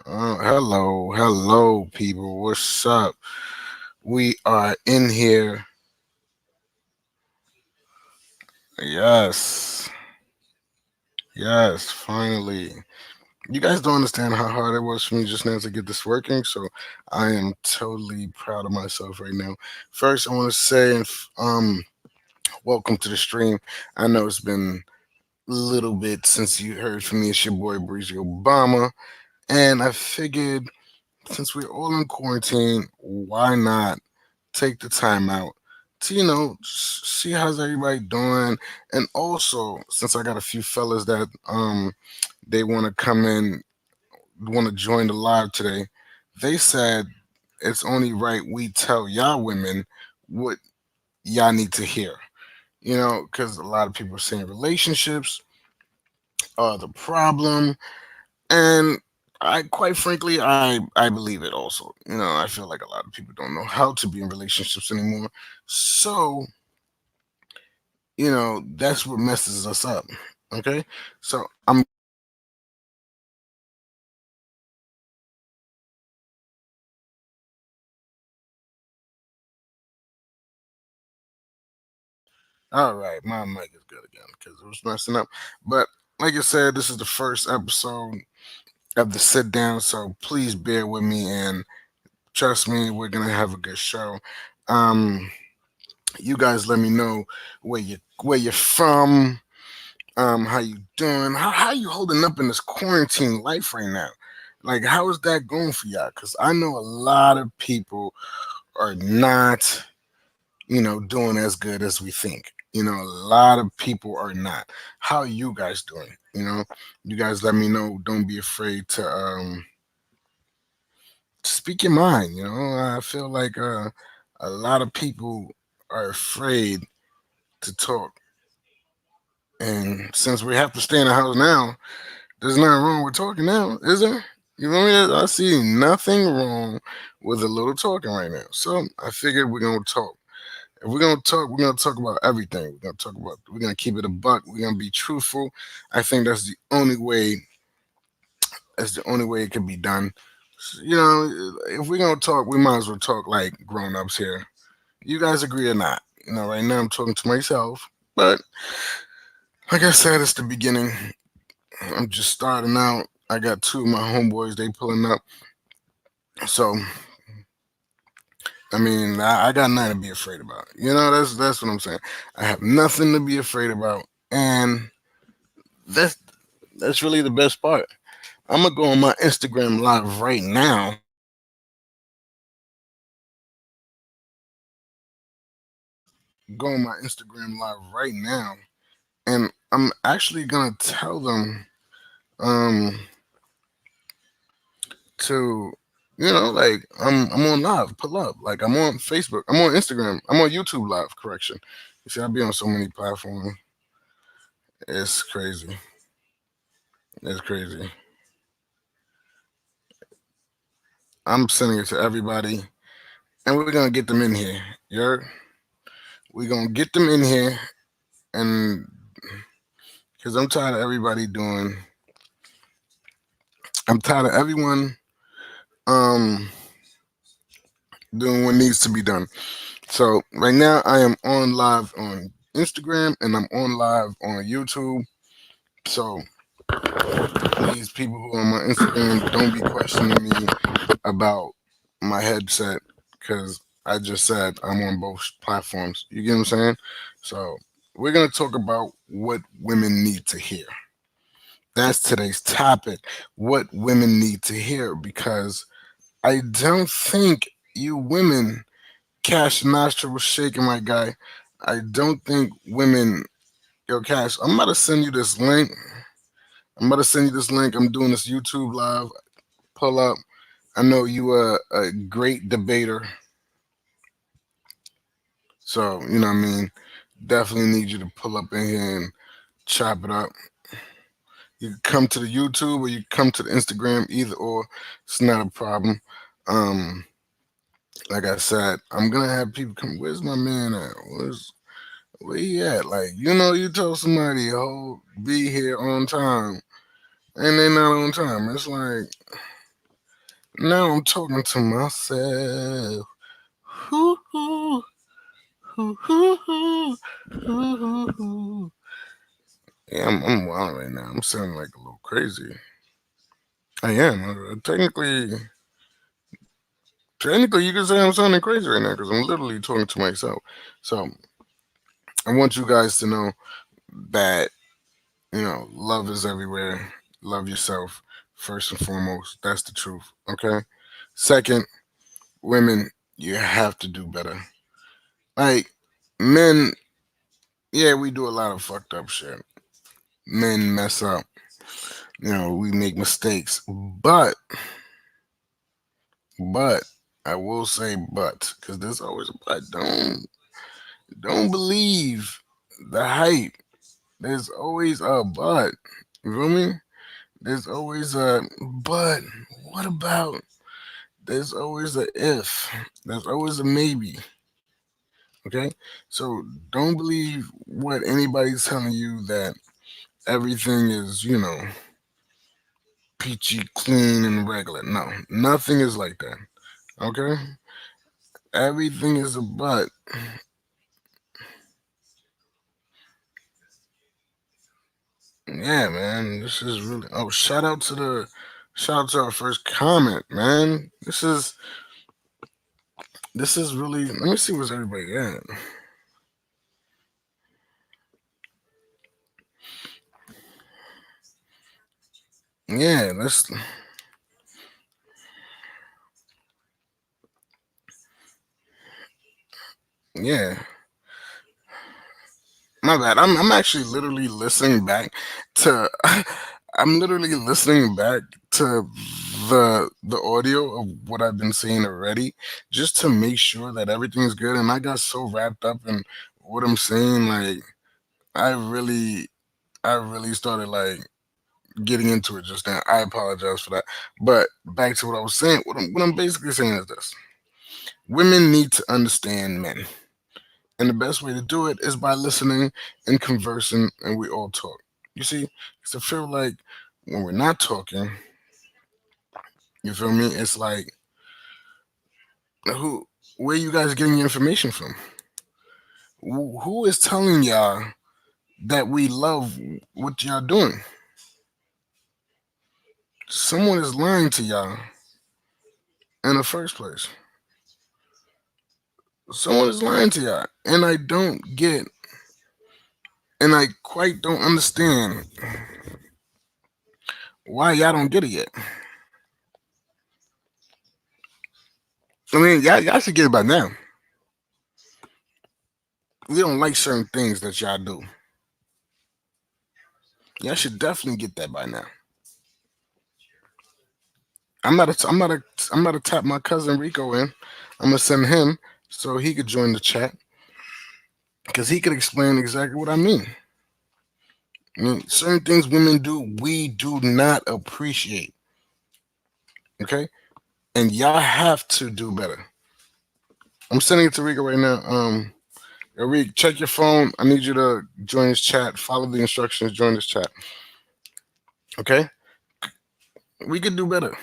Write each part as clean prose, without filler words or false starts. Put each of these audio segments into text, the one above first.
Hello, people. What's up? We are in here. Yes, yes, finally. You guys don't understand how hard it was for me just now to get this working, so I am totally proud of myself right now. First, I want to say, welcome to the stream. I know it's been a little bit since you heard from me. It's your boy Breezy Obama, and I figured since we're all in quarantine, why not take the time out to see how's everybody doing. And also, since I got a few fellas that they want to come in, want to join the live today, they said it's only right we tell y'all women what y'all need to hear. Because a lot of people are saying relationships are the problem, and I quite frankly, I believe it also. I feel like a lot of people don't know how to be in relationships anymore. So, that's what messes us up. Okay? So, I'm all right. My mic is good again because it was messing up. But like I said, this is the first episode of the sit down, so please bear with me and trust me, we're gonna have a good show. Um, you guys let me know where you're from, how you doing, how you holding up in this quarantine life right now. Like, how is that going for y'all? Because I know a lot of people are not, doing as good as we think. A lot of people are not. How are you guys doing? You guys let me know. Don't be afraid to speak your mind. I feel like a lot of people are afraid to talk, and since we have to stay in the house now, there's nothing wrong with talking now, is there? You know what I mean? I see nothing wrong with a little talking right now. So I figured we're gonna talk. If we're gonna talk, we're gonna talk about everything. We're gonna keep it a buck. We're gonna be truthful. I think that's the only way. That's the only way it can be done. If we're gonna talk, we might as well talk like grown ups here. You guys agree or not? Right now I'm talking to myself, but like I said, it's the beginning. I'm just starting out. I got two of my homeboys. They pulling up. So I mean, I got nothing to be afraid about. That's what I'm saying. I have nothing to be afraid about, and that's that's really the best part. I'm gonna go on my Instagram live right now. Go on my Instagram live right now, and I'm actually gonna tell them um to like I'm on live, pull up. Like I'm on Facebook, I'm on Instagram, I'm on YouTube live. Correction. You see, I be on so many platforms. It's crazy. It's crazy. I'm sending it to everybody, and we're gonna get them in here. We're gonna get them in here, and because I'm tired of everybody doing. I'm tired of everyone um doing what needs to be done. So right now, I am on live on Instagram, and I'm on live on YouTube. So these people who are on my Instagram, don't be questioning me about my headset because I just said I'm on both platforms. You get what I'm saying? So we're gonna talk about what women need to hear. That's today's topic. What women need to hear because I don't think you women, Cash Nostra was shaking my guy. I don't think women, yo, Cash, I'm about to send you this link. I'm about to send you this link. I'm doing this YouTube live. Pull up. I know you are a great debater, so what I mean. Definitely need you to pull up in here and chop it up. You can come to the YouTube or you can come to the Instagram, either or. It's not a problem. Um, like I said, I'm gonna have people come. Where's my man at? Where he at? Like you told somebody, "Oh, be here on time," and they not on time. It's like Now I'm talking to myself. Hoo, hoo, hoo, hoo, hoo, hoo, hoo. Yeah, I'm wild right now. I'm sounding like a little crazy. I am. Technically, you can say I'm sounding crazy right now because I'm literally talking to myself. So I want you guys to know that love is everywhere. Love yourself first and foremost. That's the truth. Okay. Second, women, you have to do better. Like men, yeah, we do a lot of fucked up shit. Men mess up. We make mistakes. But I will say because there's always a but. Don't believe the hype. There's always a but. You feel me? There's always a but. What about? There's always a if. There's always a maybe. Okay? So don't believe what anybody's telling you that everything is, peachy clean and regular. No, nothing is like that. Okay? Everything is a but. Yeah, man. This is really. Oh, shout out to our first comment, man. This is really. Let me see what's everybody at. Yeah, yeah. My bad. I'm actually literally listening back to. I'm literally listening back to the audio of what I've been saying already, just to make sure that everything's good. And I got so wrapped up in what I'm saying, like I really, I really started like getting into it just now. I apologize for that. But back to what I was saying. What I'm basically saying is this: women need to understand men. And the best way to do it is by listening and conversing, and we all talk. You see, because I feel like when we're not talking, you feel me? It's like, who, where you guys getting your information from? Who is telling y'all that we love what y'all doing? Someone is lying to y'all in the first place. Someone is lying to y'all, and I don't get, and I quite don't understand why y'all don't get it yet. I mean, y'all should get it by now. We don't like certain things that y'all do. Y'all should definitely get that by now. I'm not to tap my cousin Rico in. I'm gonna send him so he could join the chat because he could explain exactly what I mean. I mean, certain things women do, we do not appreciate. Okay, and y'all have to do better. I'm sending it to Rico right now. Rick, check your phone. I need you to join this chat. Follow the instructions. Join this chat. Okay, we could do better.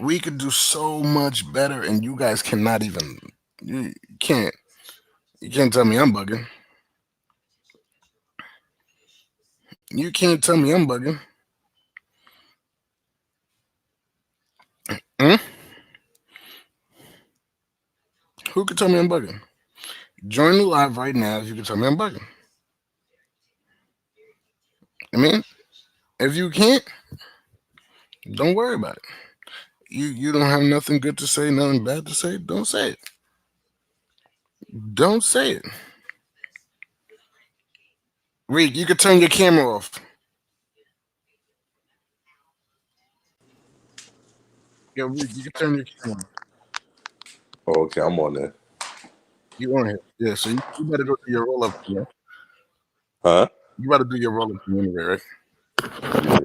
We could do so much better, and you guys cannot even. You can't. You can't tell me I'm bugging. You can't tell me I'm bugging. Hmm? Who can tell me I'm bugging? Join the live right now if you can tell me I'm bugging. I mean, if you can't, don't worry about it. You don't have nothing good to say, nothing bad to say. Don't say it. Don't say it. Reed, you can turn your camera off. Yeah, Reed, you can turn your camera off. Oh, okay, I'm on there. You on here? Yeah. So you better go do your roll up. Yeah. Huh? You better do your roll up anyway, right? Yeah.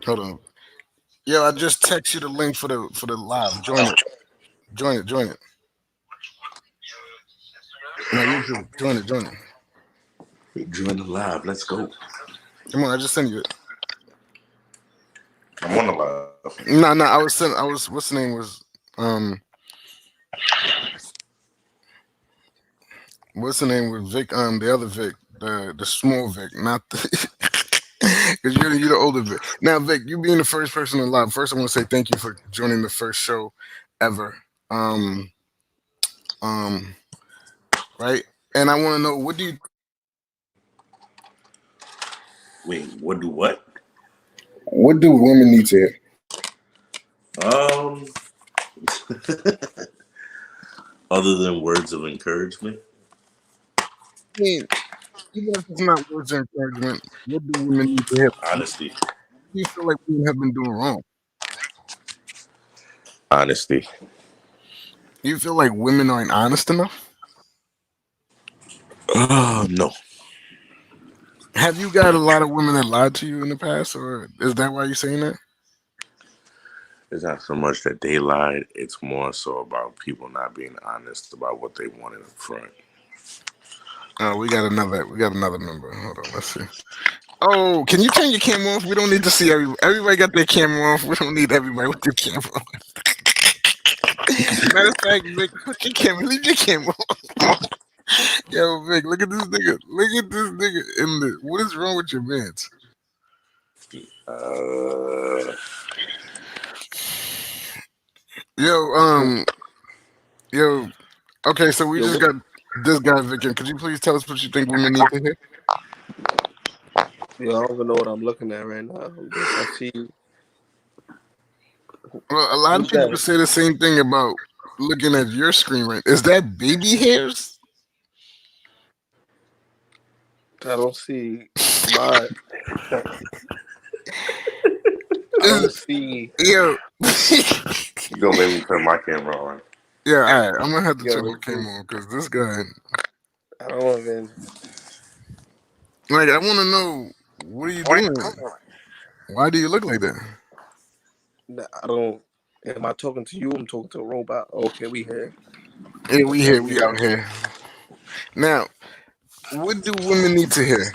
Hold on. Yo, I just text you the link for the live. Join it. Join it. Join it. No, YouTube. Join it. Join it. Join the live. Let's go. Come on, I just sent you it. I'm on the live. No, I was. What's the name was? What's the name was Vic? The other Vic, the small Vic, not the. Because you're the older Vic. Now, Vic, you being the first person alive. First, I want to say thank you for joining the first show ever. Um, um, right. And I want to know, what do you? Wait, what do what? What do women need to hear? Um, other than words of encouragement, I mean, even if it's not words of encouragement, what do women need to hear? honesty, What do you feel like women have been doing wrong? honesty. You feel like women aren't honest enough? No, Have you got a lot of women that lied to you in the past, or is that why you're saying that? it's not so much that they lied. It's more so about people not being honest about what they wanted up front. We got another member. Hold on, let's see. Oh, can you turn your camera off? We don't need to see everybody got their camera off. We don't need everybody with their camera on. Matter of fact, Vic, put your camera, leave your camera on. Yo, Vic, look at this nigga. Look at this nigga in the. What is wrong with your mans? Uh, Yo, yo. Okay, so we Yo, just got this guy, Vic. In. Could you please tell us what you think women need to hear? I don't even know what I'm looking at right now. I see Well, a lot of who's people that? say the same thing about looking at your screen. Right? Is that baby hairs? I don't see my. I don't Is, see. yo. you gonna make me turn my camera on? Yeah, all right. I'm gonna have to turn Yo, my camera on because this guy. I don't even. Like, I want to know, what are you doing? Why do you look like that? I don't. Am I talking to you? I'm talking to a robot. Okay, we here. Hey, we here, We we out here. Now, what do women need to hear?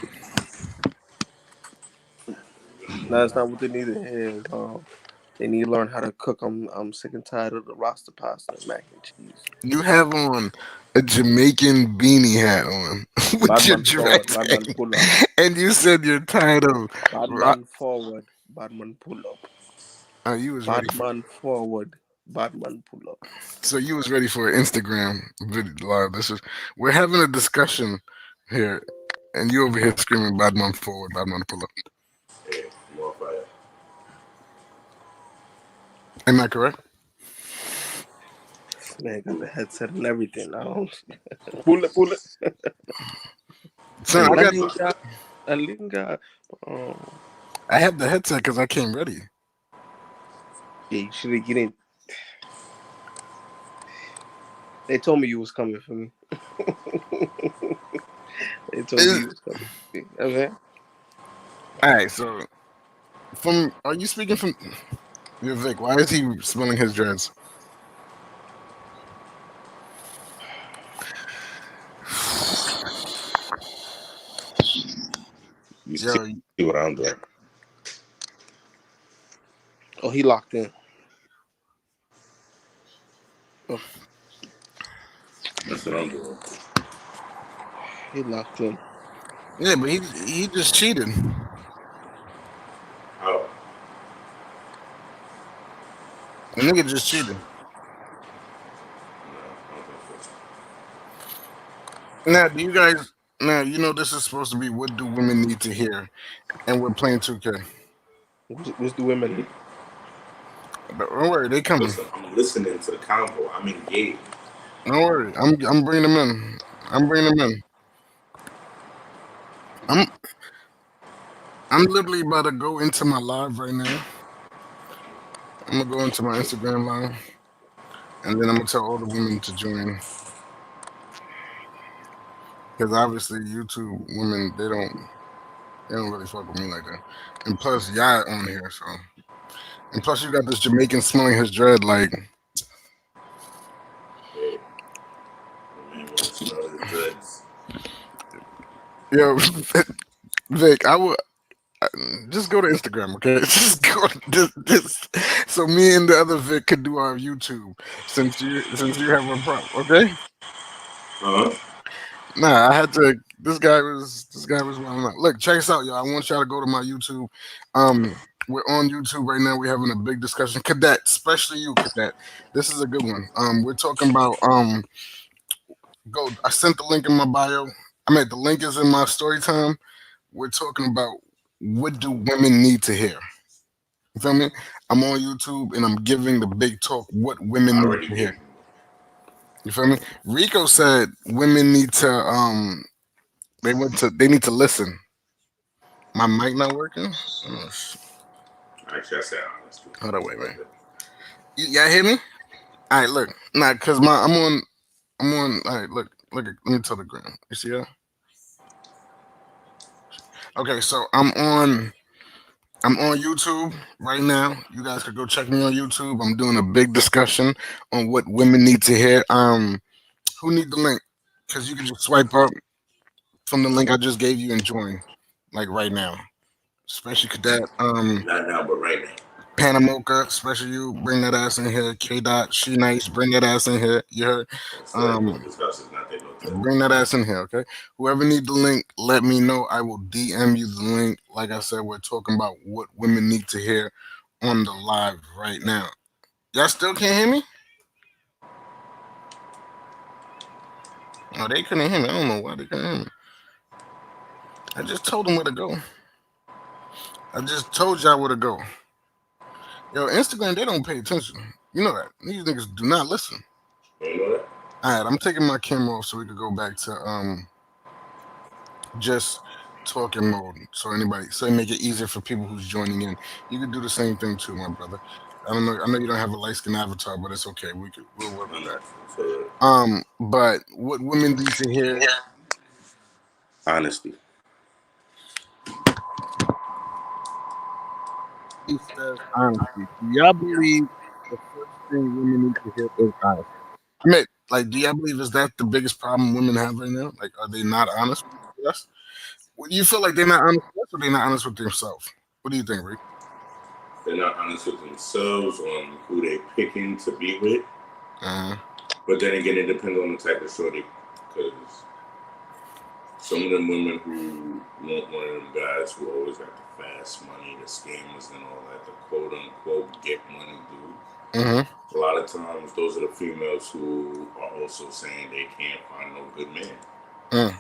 No, that's not what they need to hear. They need to learn how to cook. I'm sick and tired of the roster pasta and mac and cheese. You have on a Jamaican beanie hat on with your Badman forward, dreads, badman pull up. and you said you're tired of. Badman forward, badman pull up. You was ready for. Badman forward, badman pull up. So you was ready for an Instagram video live. We're having a discussion here, and you over here screaming "bad man forward, bad man pull up." Hey, more fire. Am I correct? Man, got the headset and everything. I don't pull it. Son, Alinga. Oh, I have the headset because I came ready. yeah, you should have getting. They told me you was coming for me. They told me you was coming for me. Okay. All right, so are you speaking from your Vic? Why is he smelling his dreads? You Yo, see what I'm doing? Oh, he locked in. Oh, That's what I'm doing. he locked in. yeah, but he just cheated. Oh, The nigga just cheated. no, I don't think so. Now, do you guys? Now you know this is supposed to be what do women need to hear, and we're playing 2K. What's the women? But don't worry, they coming. Listen, I'm listening to the convo. I'm engaged. Don't worry, I'm bringing them in. I'm bringing them in. I'm I'm literally about to go into my live right now. I'm gonna go into my Instagram live, and then I'm gonna tell all the women to join. Because obviously YouTube women they don't really fuck with me like that. And plus y'all on here, so and plus you got this Jamaican smelling his dread like Hey, man, want to smell his dreads. Yo, Vic, I would just go to Instagram, okay? Just go just so me and the other Vic could do our YouTube since you have a problem, okay? Huh? Nah, I had to. This guy was wilding out. Look, check this out, y'all. I want y'all to go to my YouTube. We're on YouTube right now. We're having a big discussion. Cadet, especially you, Cadet. This is a good one. We're talking about go. I sent the link in my bio. I mean, the link is in my story time. We're talking about what do women need to hear. You feel me? I'm on YouTube and I'm giving the big talk. What women I need already to gave hear. you. You feel me? Rico said women need to they need to listen. My mic not working. Oh, Actually, I said honestly. hold on, wait, But man. Y'all hear me? All right, look, nah, cause I'm on. All right, look. Let me telegram. You see that? Okay, so I'm on YouTube right now. You guys could go check me on YouTube. I'm doing a big discussion on what women need to hear. Who need the link? Cause you can just swipe up from the link I just gave you and join, like right now. Especially Cadet. not now, but right now. Panamoka, especially you, bring that ass in here. K Dot, she nice, bring that ass in here. You heard? That's like Um, this house is not that no tell. bring that ass in here, okay? Whoever need the link, let me know. I will DM you the link. Like I said, we're talking about what women need to hear on the live right now. Y'all still can't hear me? No, they couldn't hear me. I don't know why they couldn't hear me. I just told them where to go. I just told y'all where to go. Yo, Instagram, they don't pay attention. You know that. These niggas do not listen. You know that? All right, I'm taking my camera off so we could go back to just talking mode. So it make it easier for people who's joining in. You could do the same thing too, my brother. I don't know. I know you don't have a light skin avatar, but it's okay. We'll work I with know. that. So, But what women need to hear honesty. he says honesty. Do y'all believe the first thing women need to hear is honesty? I mean, like, do y'all believe is that the biggest problem women have right now? Like, are they not honest with us? Do you feel like they're not honest with us or they're not honest with themselves? What do you think, Rick? They're not honest with themselves on who they picking to be with. Uh, But then again, it depends on the type of shorty. Because some of them women who want one of them guys who always got the fast money, the scammers and all that, the quote unquote get money dude. mm-hmm. A lot of times, those are the females who are also saying they can't find no good man. Mm.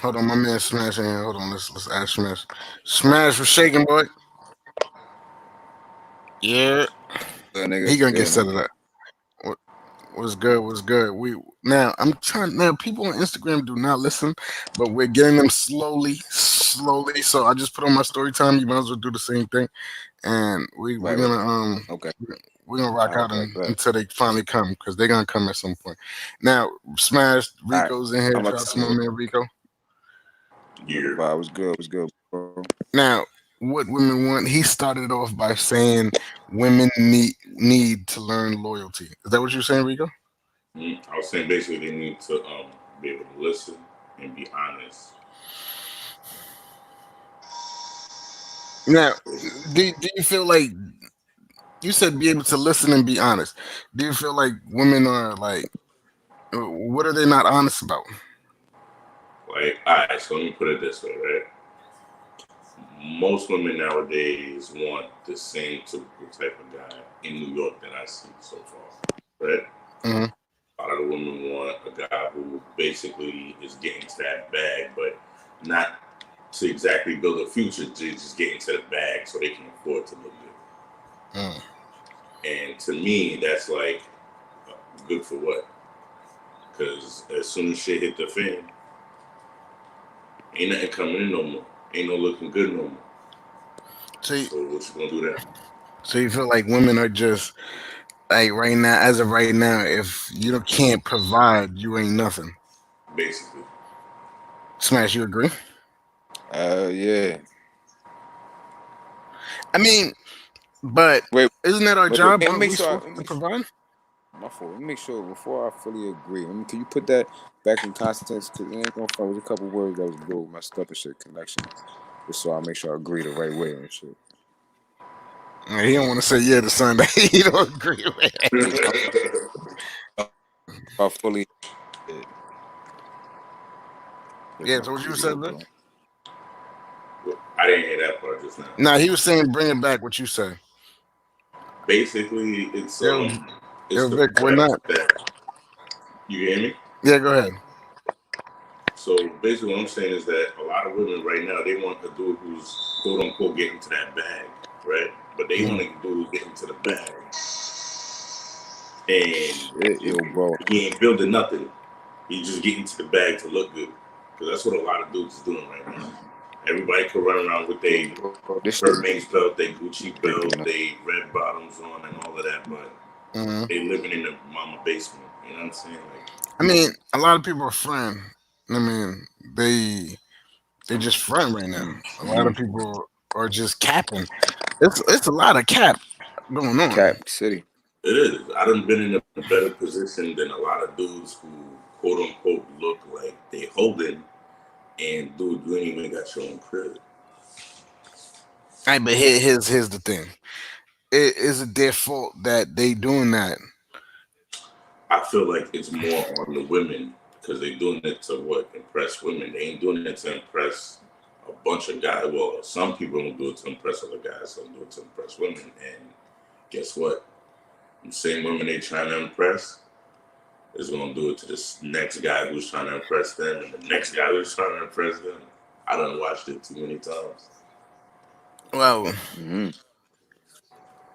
Hold on, my man Smash in here. Hold on, let's ask Smash. Smash was shaking, boy. Yeah, Good nigga. he gonna get Good set of nigga. that. What was good? Was good? We now I'm trying now. People on Instagram do not listen, but we're getting them slowly. So I just put on my story time. You might as well do the same thing, and we're Right. gonna Okay. we're gonna rock All right. out Bet. Bet. until they finally come because they're gonna come at some point. Now, Smash All right. Rico's in here. I'm Shout about out to my to. man Rico. Yeah. Wow, it was good. It was good, bro. Now, what women want? He started off by saying women need to learn loyalty. Is that what you're saying, Rico? I was saying basically they need to be able to listen and be honest. Now, do you feel like you said be able to listen and be honest? Do you feel like women are like what are they not honest about? Like, alright, so let me put it this way, right? Most women nowadays want the same typical type of guy in New York that I see so far, right? Hmm. A lot of the women want a guy who basically is getting to that bag, but not to exactly build a future, just get into the bag so they can afford to look good. Mm. And to me, that's like good for what? Because as soon as shit hit the fan, ain't nothing coming in no more. Ain't no looking good no more. So, you, So what you gonna do then? so you feel like women are just like right now, as of right now, if you can't provide, you ain't nothing. Basically. Smash, you agree? Yeah. I mean, but Wait. isn't that our Wait. job? Let me Aren't make we sure. supposed to provide? My fault. Let me make sure before I fully agree. Can you put that back in context? Because it ain't gonna find. There's a couple words that was a little messed up and shit. Connection. Just so I make sure I agree the right way and shit. He don't want to say yeah to something that he don't agree with. I fully. Yeah, so what you said, Vic? I didn't hear that part just now. Nah, he was saying bring it back. What you say? Basically, it's Yo, the Vic, we're not. that you hear me? Yeah, go ahead. So basically, what I'm saying is that a lot of women right now they want a dude who's quote unquote getting to that bag, right? But they want a dude who's getting to the bag, and Yo, bro. he ain't building nothing. He's just getting to the bag to look good, because that's what a lot of dudes is doing right now. Everybody could run around with their Hermes belt, their Gucci belt, their red bottoms on, and all of that, but they living in the mama basement. You know what I'm saying? Like, I mean, a lot of people are friend. I mean, they just friend right now. A lot of people are just capping. It's a lot of cap going on. Cap City. it is. I done been in a better position than a lot of dudes who quote unquote look like they holding, and dude, you ain't even got your own crib. Right, but here's the thing. Is it their fault that they doing that? I feel like it's more on the women because they doing it to what impress women. They ain't doing it to impress a bunch of guys. Well, some people don't do it to impress other guys. Some do it to impress women. And guess what? The same women they trying to impress is gonna do it to this next guy who's trying to impress them, and the next guy who's trying to impress them. I done watched it too many times. Well,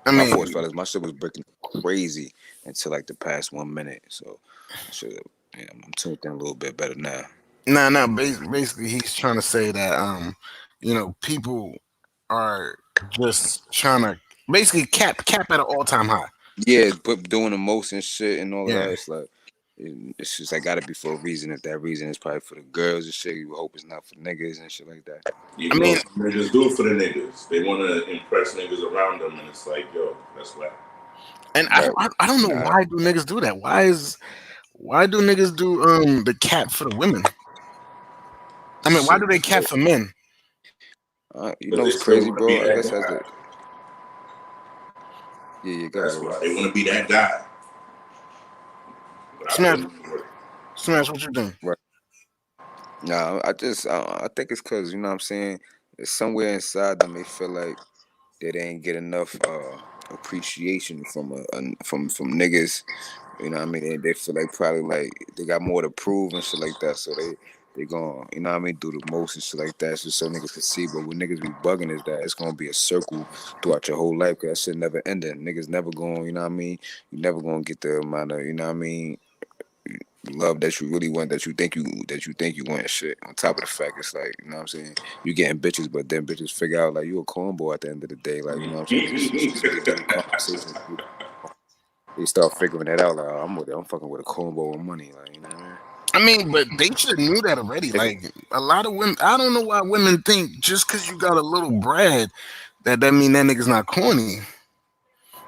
I My mean, fault, fellas. My shit was breaking crazy until like the past 1 minute. So I should have. I'm tuned in a little bit better now. nah. Basically, he's trying to say that people are just trying to basically cap at an all time high. Yeah, but doing the most and shit and all of Yeah. that. It's like it's just gotta be for a reason. If that reason is probably for the girls and shit, you hope it's not for niggas and shit like that. You know, some niggas do it for the niggas. They want to impress niggas around them, and it's like, yo, that's why. And I don't know why do niggas do that? Why do niggas do the cap for the women? I mean, why do they cap for men? You know what's crazy, bro? I guess that's why they want to be that guy. Smash, what you doing? Right. No, I think it's because, you know what I'm saying, somewhere inside them they feel like they ain't get enough appreciation from niggas. You know what I mean? They feel like probably like they got more to prove and shit like that. So they gonna, you know what I mean, do the most and shit like that just so niggas can see. But what niggas be bugging is that it's gonna be a circle throughout your whole life, because that shit never ending. Niggas never going, you know what I mean? You never gonna get the amount of, you know what I mean, love that you really want, that you think you want and shit. On top of the fact, it's like, you know what I'm saying, you getting bitches, but then bitches figure out like you a cornball at the end of the day. Like, you know what I'm saying? Just beginning conversations. They start figuring that out. Like, I'm fucking with a cornball with money. Like, you know what I mean? I mean, but they should have knew that already. Like, a lot of women, I don't know why women think just because you got a little bread that mean that nigga's not corny.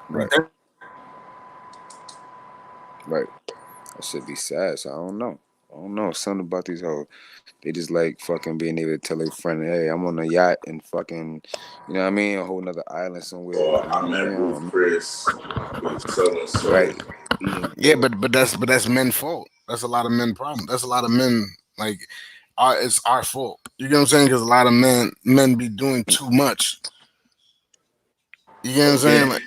Right. Right. That should be sad. So I don't know. Something about these hoes. They just like fucking being able to tell their friend, hey, I'm on a yacht and fucking, you know what I mean, a whole nother island somewhere. Or I'm at Ruth Chris with so. Right. Yeah, but that's men's fault. That's a lot of men problem. That's a lot of men, like, it's our fault. You get what I'm saying? Because a lot of men be doing too much. You get what I'm saying? Like,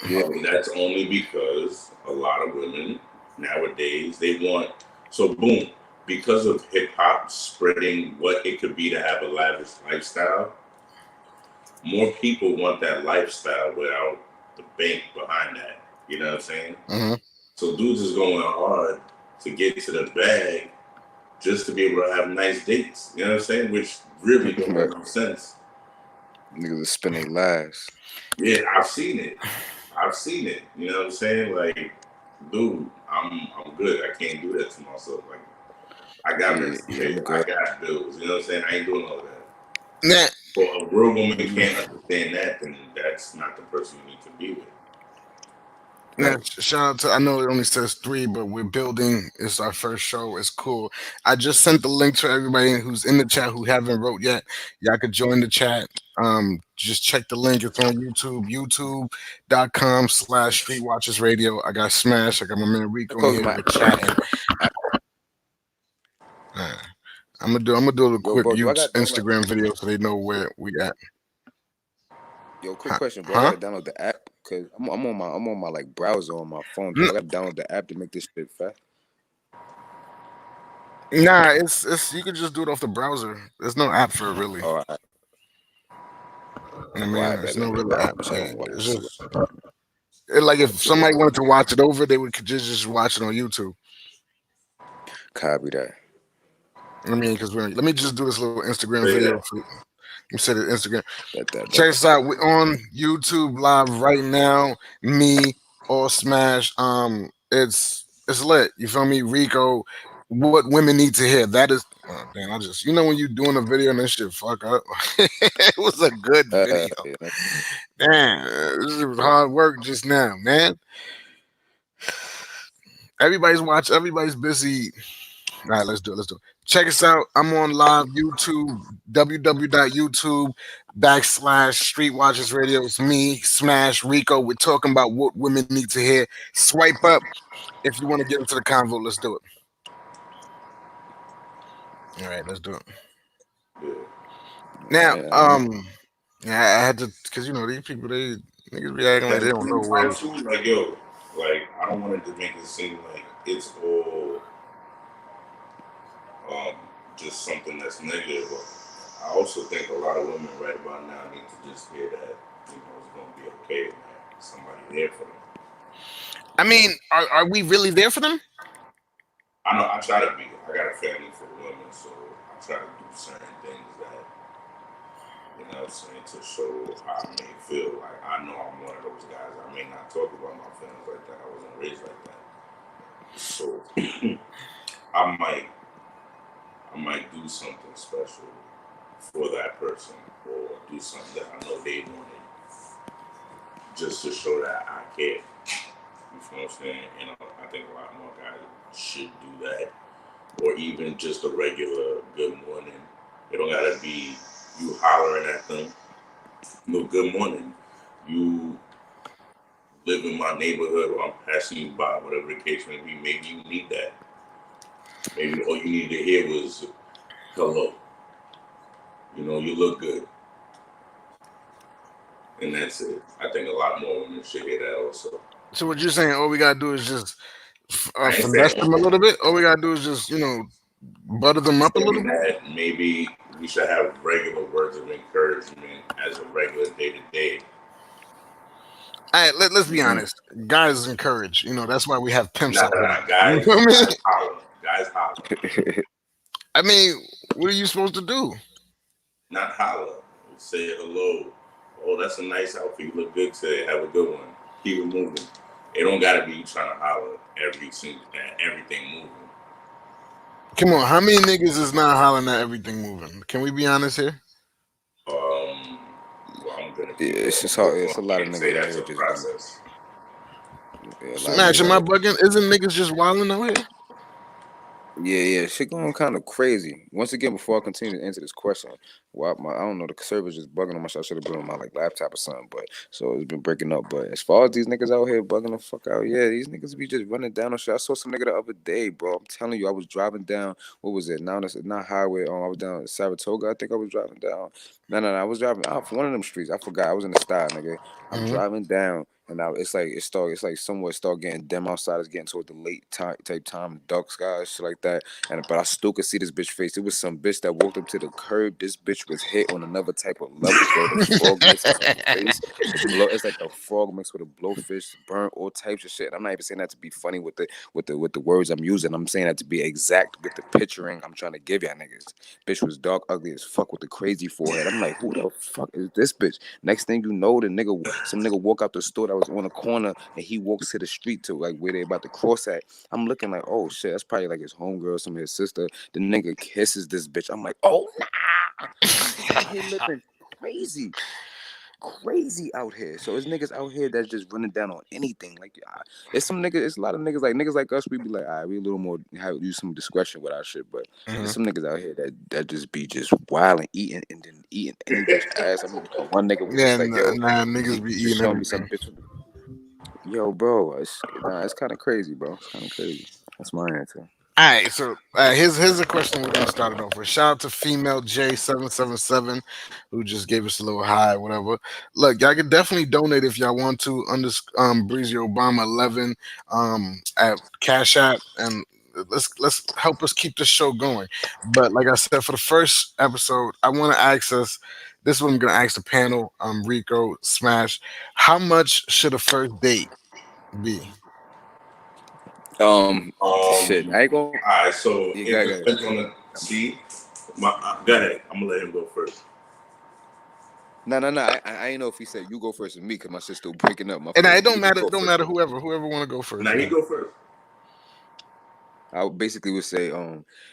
yeah. That's only because a lot of women nowadays, they want, so boom, because of hip hop spreading what it could be to have a lavish lifestyle, more people want that lifestyle without the bank behind that. You know what I'm saying? So dudes is going hard to get to the bag just to be able to have nice dates. You know what I'm saying? Which really don't make no sense. Niggas are spending lives. Yeah, I've seen it. You know what I'm saying? Like, dude, I'm good. I can't do that to myself. Like, I got I got bills. You know what I'm saying? I ain't doing all that. Nah. Well, a real woman can't understand that, then that's not the person you need to be with. Yeah, shout out to, I know it only says 3, but we're building. It's our first show. It's cool. I just sent the link to everybody who's in the chat who haven't wrote yet. Y'all could join the chat. Just check the link. It's on YouTube, youtube.com/Street Watchers Radio. I got Smash. I got my man Rico in Close here. my. We're chatting. I'm gonna do a Yo, quick bro, do I got Instagram video so they know where we at. Yo, quick question, bro. Huh? I gotta download the app because I'm on my like browser on my phone. Do I gotta download the app to make this shit fast? Nah, it's you can just do it off the browser. There's no app for it really. All right. I mean, Well, there's no real I'm app. checking. It's just like if somebody wanted to watch it over, they would could just watch it on YouTube. Copy that. I mean, because let me just do this little Instagram Yeah. video. Let me set it Instagram. That. Check us out. We're on YouTube live right now. Me, All Smash. It's lit. You feel me? Rico, what women need to hear. That is damn, I just when you doing a video and this shit fuck up. It was a good video. Yeah. Damn, this was hard work just now, man. Everybody's watching, everybody's busy. All right, let's do it. Check us out. I'm on live YouTube, www.youtube.com/Street Watchers Radio. It's me, Smash, Rico. We're talking about what women need to hear. Swipe up if you want to get into the convo. Let's do it. All right, let's do it. Now, yeah, I had to, because these people, niggas be acting like they don't know where. Like, I don't want it to make it seem like it's all just something that's negative. I also think a lot of women right about now need to just hear that it's gonna be okay, man. Somebody there for them. I mean, are we really there for them? I know. I try to be. I got a family for women, so I try to do certain things that to show how I may feel. Like I know I'm one of those guys. I may not talk about my feelings like that. I wasn't raised like that. So I might do something special for that person, or do something that I know they wanted, just to show that I care. You feel what I'm saying? And I think a lot more guys should do that, or even just a regular good morning. It don't gotta be you hollering at them. No, good morning. You live in my neighborhood, or I'm passing you by, whatever the case may be. Maybe you need that. Maybe all you needed to hear was hello. You look good. And that's it. I think a lot more women should hear that also. So what you're saying, all we gotta do is just finesse them a little bit? All we gotta do is just, butter them up a little bit? Maybe we should have regular words of encouragement as a regular day-to-day. All right, let's be honest. Guys encourage. That's why we have pimps out here. Guys, you know what I mean? Guys holler. I mean, what are you supposed to do? Not holler. Say hello. Oh, that's a nice outfit. You look good today. Have a good one. Keep it moving. It don't gotta be you trying to holler everything moving. Come on, how many niggas is not hollering at everything moving? Can we be honest here? Well, I'm gonna. It's just hard. It's a lot of niggas that's a process. Smash, am I bugging? Isn't niggas just wilding out here? Yeah, shit going kind of crazy. Once again, before I continue to answer this question, I don't know, the server's just bugging on my shit. I should have been on my laptop or something, but so it's been breaking up. But as far as these niggas out here bugging the fuck out, yeah, these niggas be just running down on shit. I saw some nigga the other day, bro. I'm telling you, I was driving down. What was it? Now it's not highway. I was down Saratoga. I think I was driving down. No. I was driving out for one of them streets. I forgot. I was in the style, nigga. I'm driving down. And now it's like somewhat start getting dim outside. It's getting toward the late type time, dark skies, shit like that. But I still could see this bitch face. It was some bitch that walked up to the curb. This bitch was hit on another type of level, bro. The frog mixed with her face. It's like a frog mixed with a blowfish, burnt, all types of shit. I'm not even saying that to be funny with the words I'm using. I'm saying that to be exact with the picturing I'm trying to give y'all niggas. Bitch was dark, ugly as fuck with the crazy forehead. I'm like, who the fuck is this bitch? Next thing you know, some nigga walk out the store that was on a corner, and he walks to the street to like where they about to cross at. I'm looking like, oh shit, that's probably like his homegirl, some of his sister. The nigga kisses this bitch. I'm like, oh nah, he living crazy. crazy out here. So it's niggas out here that's just running down on anything. Like, it's some niggas. It's a lot of niggas like us. We be like, all right, we a little more use some discretion with our shit. But there's some niggas out here that just be just wild and eating and then eating any bitch ass. I mean, one nigga was just like, yo, niggas be eating show me some everything. bitch. Yo, bro, it's kind of crazy, bro. It's kind of crazy. That's my answer. All right, so here's a question we're gonna start it off with. Shout out to female J777 who just gave us a little high, whatever. Look, y'all can definitely donate if y'all want to under Breezy Obama 11 at Cash App, and let's help us keep this show going. But like I said, for the first episode, I want to ask us. This is what I'm gonna ask the panel. Rico, Smash, how much should a first date be? Shit, I ain't gonna. All right, so Yeah, it depends on the go ahead. I'm gonna let him go first. No. I ain't know if he said you go first or me because my shit's still breaking up. And it don't matter. Don't matter. Whoever want to go first. Now you go first. I basically would say,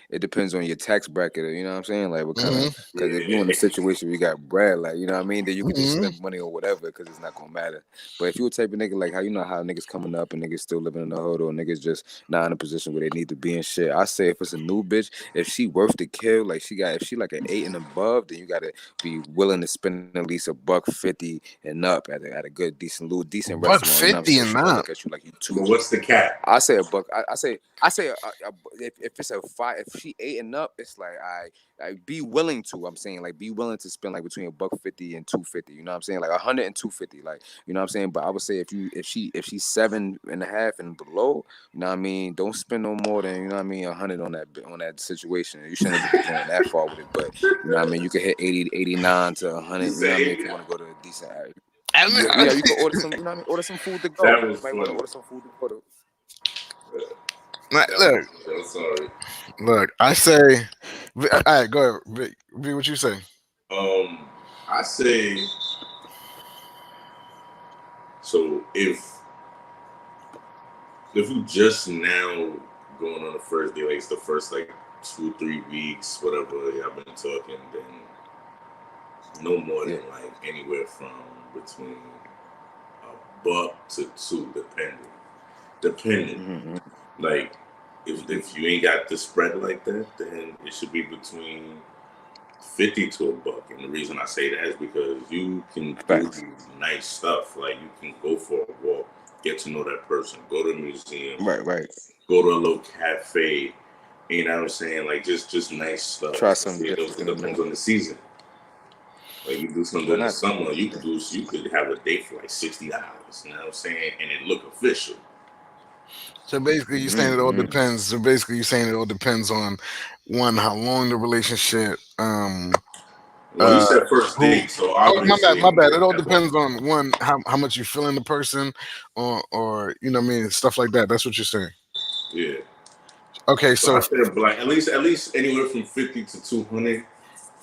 it depends on your tax bracket. You know what I'm saying? Like, what kind of? Because if you're in a situation where you got bread, like, you know what I mean, then you can just spend money or whatever because it's not gonna matter. But if you a type of nigga like how niggas coming up and niggas still living in the hood or niggas just not in a position where they need to be and shit, I say if it's a new bitch, if she worth the kill, like if she like an 8 and above, then you gotta be willing to spend at least $150 and up at a good decent restaurant. $150 You know what I'm and up. look at you like you too. Well, what's the cap? I say a buck. I say if it's a 5, if she 8 and up, it's like I be willing to. I'm saying like be willing to spend like between $150 and $250. You know what I'm saying? Like 100 and $250. Like, you know what I'm saying? But I would say if she's 7.5 and below, you know what I mean, don't spend no more than, you know what I mean, 100 on that situation. You shouldn't be going that far with it. But you know what I mean, you can hit 80, 89 to 100. You know what I mean? If you want to go to a decent area. Yeah, you can order some. You know what I mean? Order some food to go. That was you might want to order some food to go to. Look, I'm sorry. Look, I say, all right, go ahead. V, what you say? I say, so if you just now going on the first day, like it's the first like 2-3 weeks, whatever y'all been talking, then no more than like anywhere from between $1 to $2, depending. Like if you ain't got the spread like that, then it should be between 50 to $1. And the reason I say that is because you can do nice stuff. Like you can go for a walk, get to know that person, go to a museum, right, go to a little cafe. You know what I'm saying? Like just nice stuff. Try something It depends on the season. Like you do something in the summer, you could have a date for like $60. You know what I'm saying? And it look official. So basically, you're saying it all depends. So basically, you're saying it all depends on one, how long the relationship. Well, you said first date, so my bad. It all depends on one, how much you feel in the person, or you know what I mean, stuff like that. That's what you're saying. Yeah. Okay, so I said like at least anywhere from 50 to 200,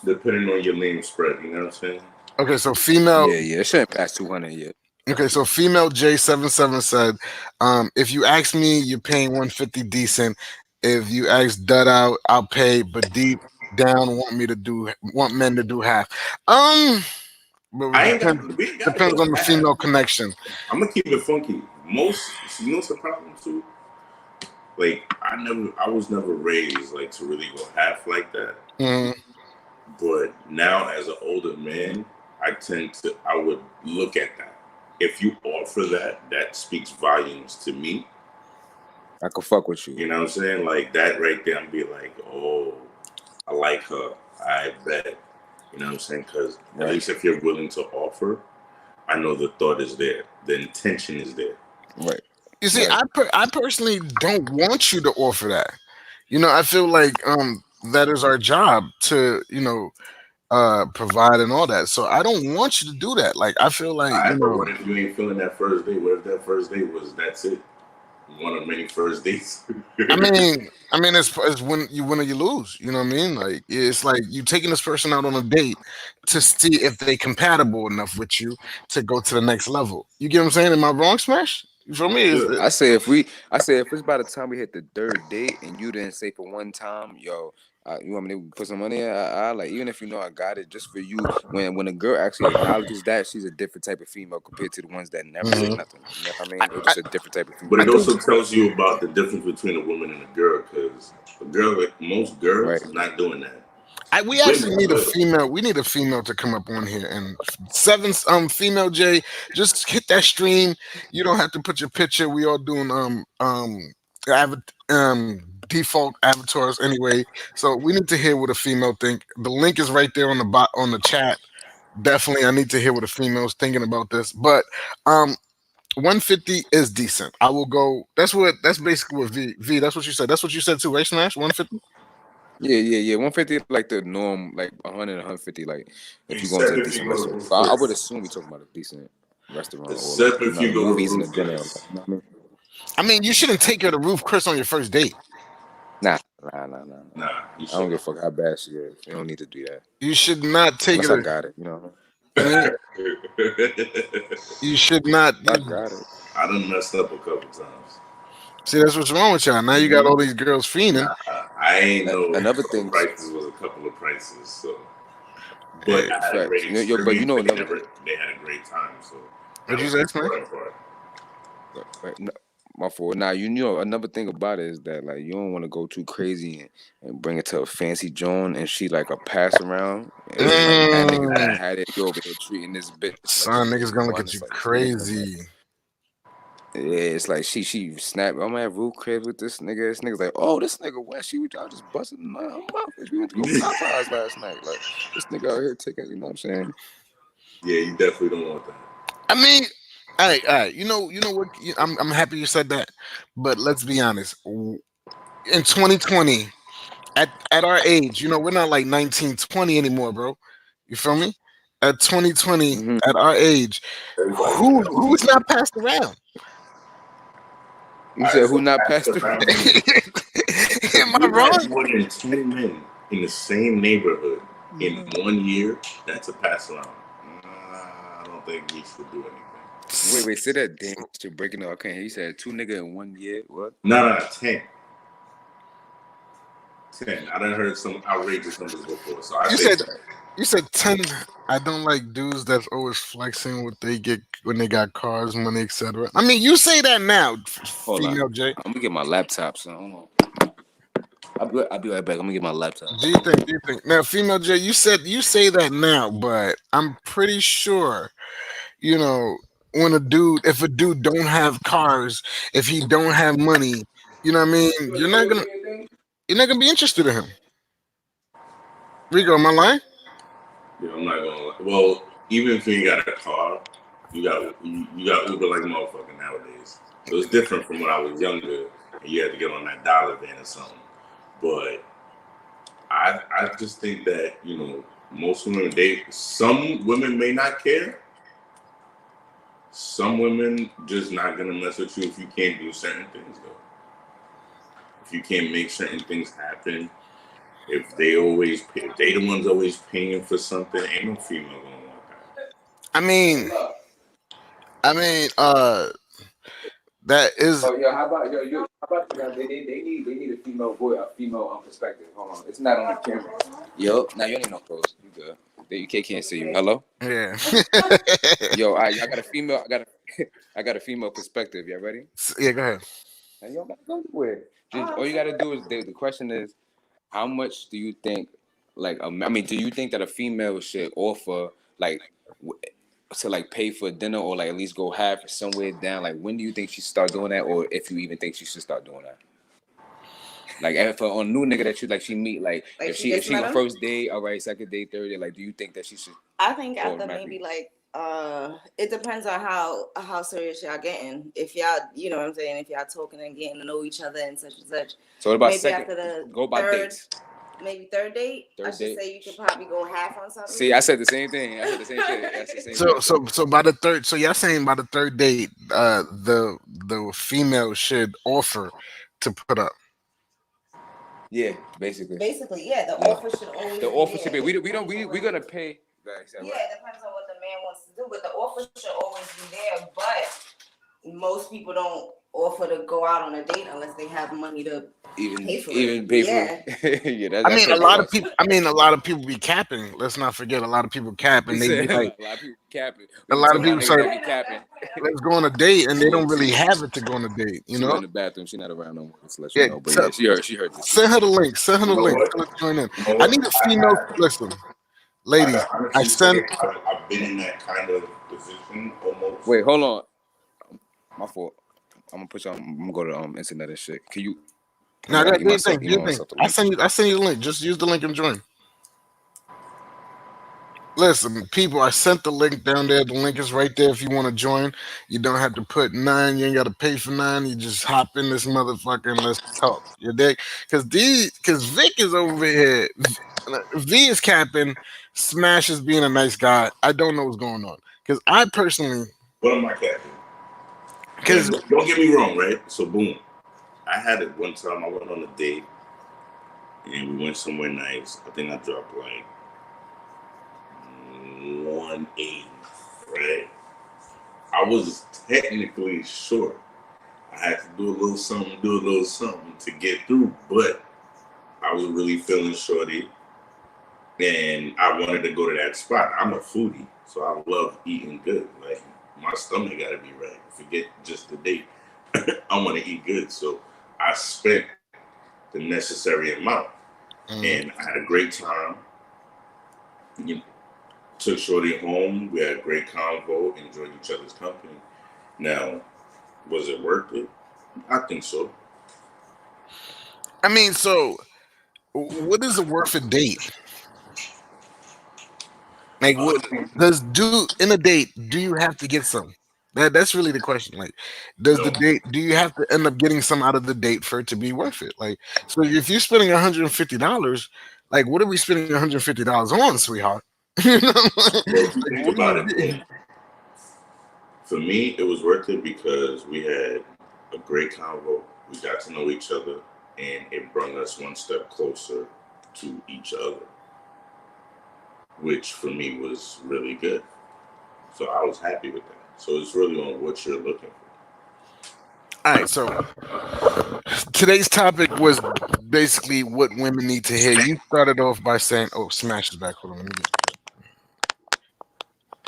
depending on your name spread. You know what I'm saying? Okay, so female. Yeah, it shouldn't pass 200 yet. Okay, so female J77 said, if you ask me, you're paying 150 decent. If you ask Dud out, I'll pay, but deep down want men to do half. But depends on the female connection. I'm gonna keep it funky. Most, you know what's the problem too? Like I was never raised like to really go half like that. But now as an older man, I would look at that. If you offer that speaks volumes to me. I could fuck with you. You know what I'm saying? Like that right there, I'm be like, oh, I like her. I bet. You know what I'm saying? Because at least if you're willing to offer, I know the thought is there. The intention is there. Right. You see, I personally don't want you to offer that. You know, I feel like that is our job to, you know, provide and all that. So I don't want you to do that. Like I feel like what if you ain't feeling that first date? What if that first date was that's it? One of many first dates. I mean, it's when you win or you lose. You know what I mean? Like it's like you taking this person out on a date to see if they compatible enough with you to go to the next level. You get what I'm saying? Am I wrong, Smash? For me, I say if it's by the time we hit the third date and you didn't say for one time, yo, You want me to put some money in? I like, even if you know I got it, just for you. When a girl actually acknowledges that, she's a different type of female compared to the ones that never say Mhm. nothing. You know what I mean? It's I, just a different type of female. But I it think also tells you about the difference between a woman and a girl, because a girl, like most girls, Right. are not doing that. we actually Women need a will. female. We need a female to come up on here and seven female J. Just hit that stream. You don't have to put your picture. We all doing default avatars anyway. So we need to hear what a female think. The link is right there on on the chat. Definitely, I need to hear what a female's thinking about this. But 150 is decent. I will go. That's basically what V. That's what you said. That's what you said too, right? Smash 150. Yeah. 150 like the norm, like 100, 150. Like if you go into Except a if you decent go to restaurant. Roof So I would Chris. assume we talking about a decent restaurant or like Except if you the go to movies and the Roof dinner. Chris. You know what I mean? I mean, you shouldn't take her to Roof Chris on your first date. Nah. Nah, you I don't give a should. fuck how bad she is. You don't need to do that You should not take unless I her to. got it. You know, I mean, you should not. I got it. I done messed up a couple times. See, that's what's wrong with y'all. Now you got all these girls fiending. Nah, I ain't know a Another couple thing, prices was a couple of prices. So, but Hey, I had a great facts. Yo, but you experience. know They another. they had a great time. So that what'd you was say, the Smash? important part. Right, no, my fault. Now you know another thing about it is that like you don't want to go too crazy and bring it to a fancy joint and she like a pass around and then like mad niggas that Mm, had it, you over here treating this bitch like son, she niggas just gonna look won. at you It's like this nigga like crazy. yeah, it's like she snapped. I'm at Roof Crib with this nigga. This nigga's like, oh, this nigga went. I just busted my mouth. We went to go Popeyes last night. Like this nigga out here taking, you know what I'm saying? Yeah, you definitely don't want that. I mean, all right. You know what? I'm happy you said that, but let's be honest. In 2020, at our age, we're not like 19, 20 anymore, bro. You feel me? At 2020, Mm-hmm. at our age, Everybody who is not passed around? You All said right, who so not pass passed the around? boundary. Am I You had wrong? more than 10 men in the same neighborhood in 1 year. That's a pass around. I don't think we should do anything. Wait, say that damn shit breaking up. I can't hear. You said 2 niggas in 1 year. What? No, 10. 10. I done heard some outrageous numbers before, so I You say said 10. you said 10. I don't like dudes that's always flexing what they get when they got cars, money, etc. I mean, you say that now, Hold on. female J. I'm gonna get my laptop, so hold on. I'll be right back. I'm gonna get my laptop. Do you think now, female J? You say that now, but I'm pretty sure when if a dude don't have cars, if he don't have money, you know what I mean. You're not gonna be interested in him. Rico, am I lying? Yeah, I'm not gonna lie. Well, even if you ain't got a car, you got Uber like a motherfucker nowadays. So it's different from when I was younger and you had to get on that dollar van or something. But I just think that, most women some women may not care. Some women just not gonna mess with you if you can't do certain things though. If you can't make certain things happen, if they the ones always paying for something, ain't no female gonna want that. I mean, that is. Oh yeah, how about they need a female voice, a female perspective. Hold on, it's not on the camera. Yo, now you ain't no close. You good? The UK can't see you. Hello. Yeah. Yo, I got a female. I got a female perspective. Y'all ready? Yeah, go ahead. And you don't gotta go anywhere. All you gotta do is the question is, how much do you think? Like, I mean, do you think that a female should offer like to like pay for dinner or like at least go half somewhere down? Like, when do you think she start doing that, or if you even think she should start doing that? Like, if on a new nigga that she meet, like if she first date, all right, second date, third date, like, do you think that she should? I think after maybe like it depends on how serious y'all getting. If y'all, you know what I'm saying, if y'all talking and getting to know each other and such and such. So what about maybe second? After the go by third, dates. Maybe third date. I should say you could probably go half on something. See, I said the same thing. I said the same shit. That's the same So by the third, so y'all saying by the third date, the female should offer to put up. Yeah, basically. Yeah. The offer should always. The offer should be. We're gonna pay. Yeah, it depends on what the man wants to do, but the offer should always be there. But most people don't offer to go out on a date unless they have money to Pay for even it. pay for Yeah. it. Yeah, I that's mean, a her lot of response. people. I mean, a lot of people be capping. Let's not forget, a lot of people cap, He and they be said like, a lot of people capping. a We be lot of talking about people niggas say, that be capping. let's go on a date, and they She don't really she have it to go on a date. You she went know? in the bathroom. She not around no more. Just to let you Yeah. know. But yeah, she heard this shit. Send her the link. Send her You the know link. what? Tell her to join in. You know I what? need a female. Listen, I ladies. can I honestly send. say I've been in that kind of position almost. Wait, hold on. My fault. I'm gonna put you on. I'm gonna go to internet and shit. Can you? Now, Email do your myself. thing. Do Email your thing. myself the I link. send you. I send you the link. Just use the link and join. Listen, people, I sent the link down there. The link is right there if you want to join. You don't have to put 9. You ain't got to pay for 9. You just hop in this motherfucker and let's talk. You dig? Because Vic is over here. V is capping. Smash is being a nice guy. I don't know what's going on. Because I personally, What am I catching? because Don't get me wrong, right? So boom, I had it one time. I went on a date and we went somewhere nice. I think I dropped like 180, right? I was technically short. I had to do a little something to get through, but I was really feeling shorty and I wanted to go to that spot. I'm a foodie, so I love eating good. Like my stomach gotta be right. Forget just the date. I want to eat good, so I spent the necessary amount, and I had a great time. You know, took shorty home. We had a great convo. Enjoyed each other's company. Now, was it worth it? I think so. I mean, so what is a worth a date? Like, what does do in a date? Do you have to get some? That's really the question. Like, does the No. date? Do you have to end up getting some out of the date for it to be worth it? Like, so if you're spending $150, like, what are we spending $150 on, sweetheart? You know, Well, if you like, think what are about you it, doing? boom. For me, it was worth it because we had a great convo. We got to know each other, and it brought us one step closer to each other, which for me was really good. So I was happy with that. So it's really on what you're looking for. All right, so today's topic was basically what women need to hear. You started off by saying, "Oh, Smash is back." Hold on, let me get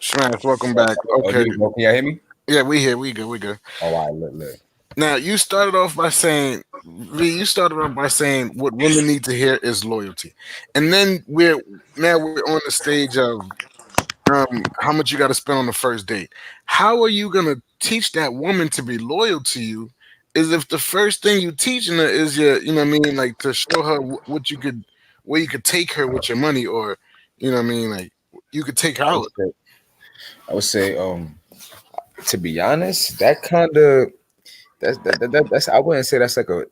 Smash. Welcome back. Oh, Okay, can y'all hear me? yeah, we here. We good. We good. Oh, all right, look. Now you started off by saying, V, you started off by saying what women need to hear is loyalty, and then we're on the stage of how much you got to spend on the first date. How are you gonna teach that woman to be loyal to you? Is if the first thing you teaching her is you know what I mean, like to show her what you could, where you could take her with your money, or you know what I mean, like you could take her I would out. say, I would say, to be honest, that kind of that's I wouldn't say that's like a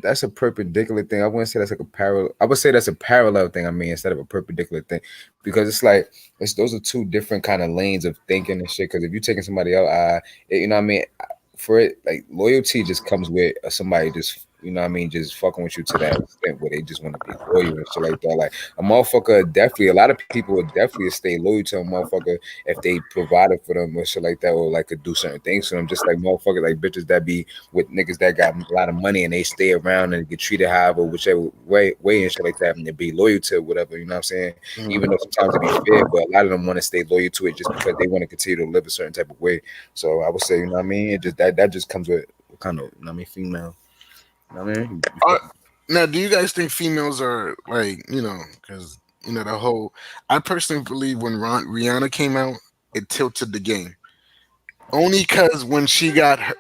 that's a perpendicular thing. I wouldn't say that's like a parallel. I would say that's a parallel thing. I mean, instead of a perpendicular thing, because it's like those are two different kind of lanes of thinking and shit. Because if you're taking somebody out, you know what I mean. For it, like loyalty just comes with somebody just you know what I mean, just fucking with you to that extent where they just want to be loyal and shit like that. Like a motherfucker, definitely a lot of people would definitely stay loyal to a motherfucker if they provided for them or shit like that, or like could do certain things for them. Just like motherfucker, like bitches that be with niggas that got a lot of money and they stay around and get treated however whichever way and shit like that, and they be loyal to whatever. You know what I'm saying? Even though sometimes it be fair, but a lot of them want to stay loyal to it just because they want to continue to live a certain type of way. So I would say, you know what I mean, it just that just comes with kind of, you know what I mean, female. You know what I mean? Now, do you guys think females are like because the whole? I personally believe when Rihanna came out, it tilted the game. Only because when she got her,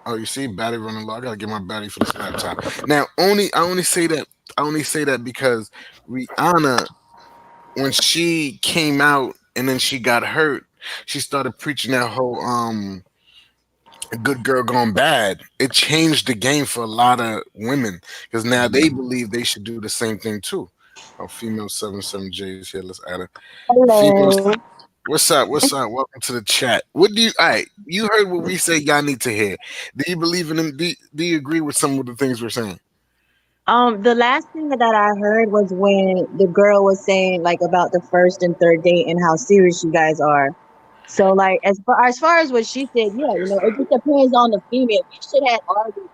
oh, you see, battery running low. I gotta get my battery for this laptop. Now, I only say that because Rihanna, when she came out and then she got hurt, she started preaching that whole good girl gone bad. It changed the game for a lot of women because now they believe they should do the same thing too. Oh, female 77J is here. Let's add her. Female, Hello. what's up? What's up? Welcome to the chat. What do you? All right, you heard what we say. Y'all need to hear. Do you believe in them? Do you agree with some of the things we're saying? The last thing that I heard was when the girl was saying like about the first and third date and how serious you guys are. So like as far as what she said, yeah, it just depends on the female. We should have argued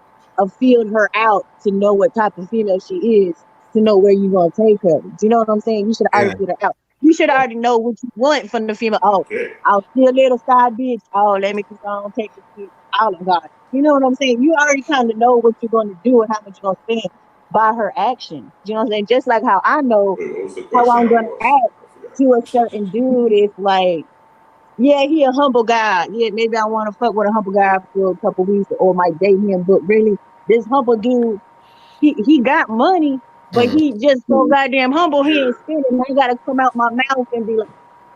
filled her out to know what type of female she is, to know where you're gonna take her. Do you know what I'm saying? You should already Yeah. filled her out. You should already know what you want from the female. Oh, Okay. I'll see a little side bitch. Oh, let me just go and take this shit. Oh my God. You know what I'm saying? You already kind of know what you're gonna do and how much you're gonna spend by her actions. You know what I'm saying? Just like how I know Wait, what was the how question I'm I gonna lost? act I forgot. to a certain dude if like, yeah, he a humble guy. Yeah, maybe I want to fuck with a humble guy for a couple weeks or might date him, but really this humble dude, he got money, but Mm. he just so goddamn humble. He Yeah. ain't spending. I gotta come out my mouth and be like,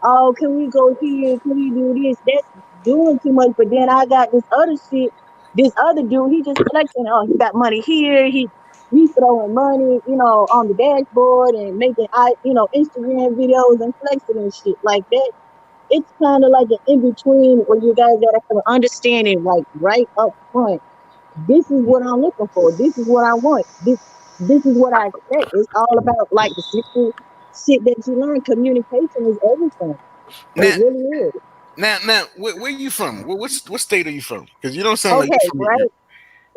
"Oh, can we go here? Can we do this?" That's doing too much. But then I got this other shit. This other dude, he just flexing. Oh, he got money here. He throwing money, on the dashboard and making Instagram videos and flexing and shit like that. It's kind of like an in between where you guys gotta have an understanding, like right up front. This is what I'm looking for. This is what I want. This is what I expect. It's all about like the simple shit that you learn. Communication is everything. Now, It really is. where you from? What state are you from? Because you don't sound like Okay, you're from here.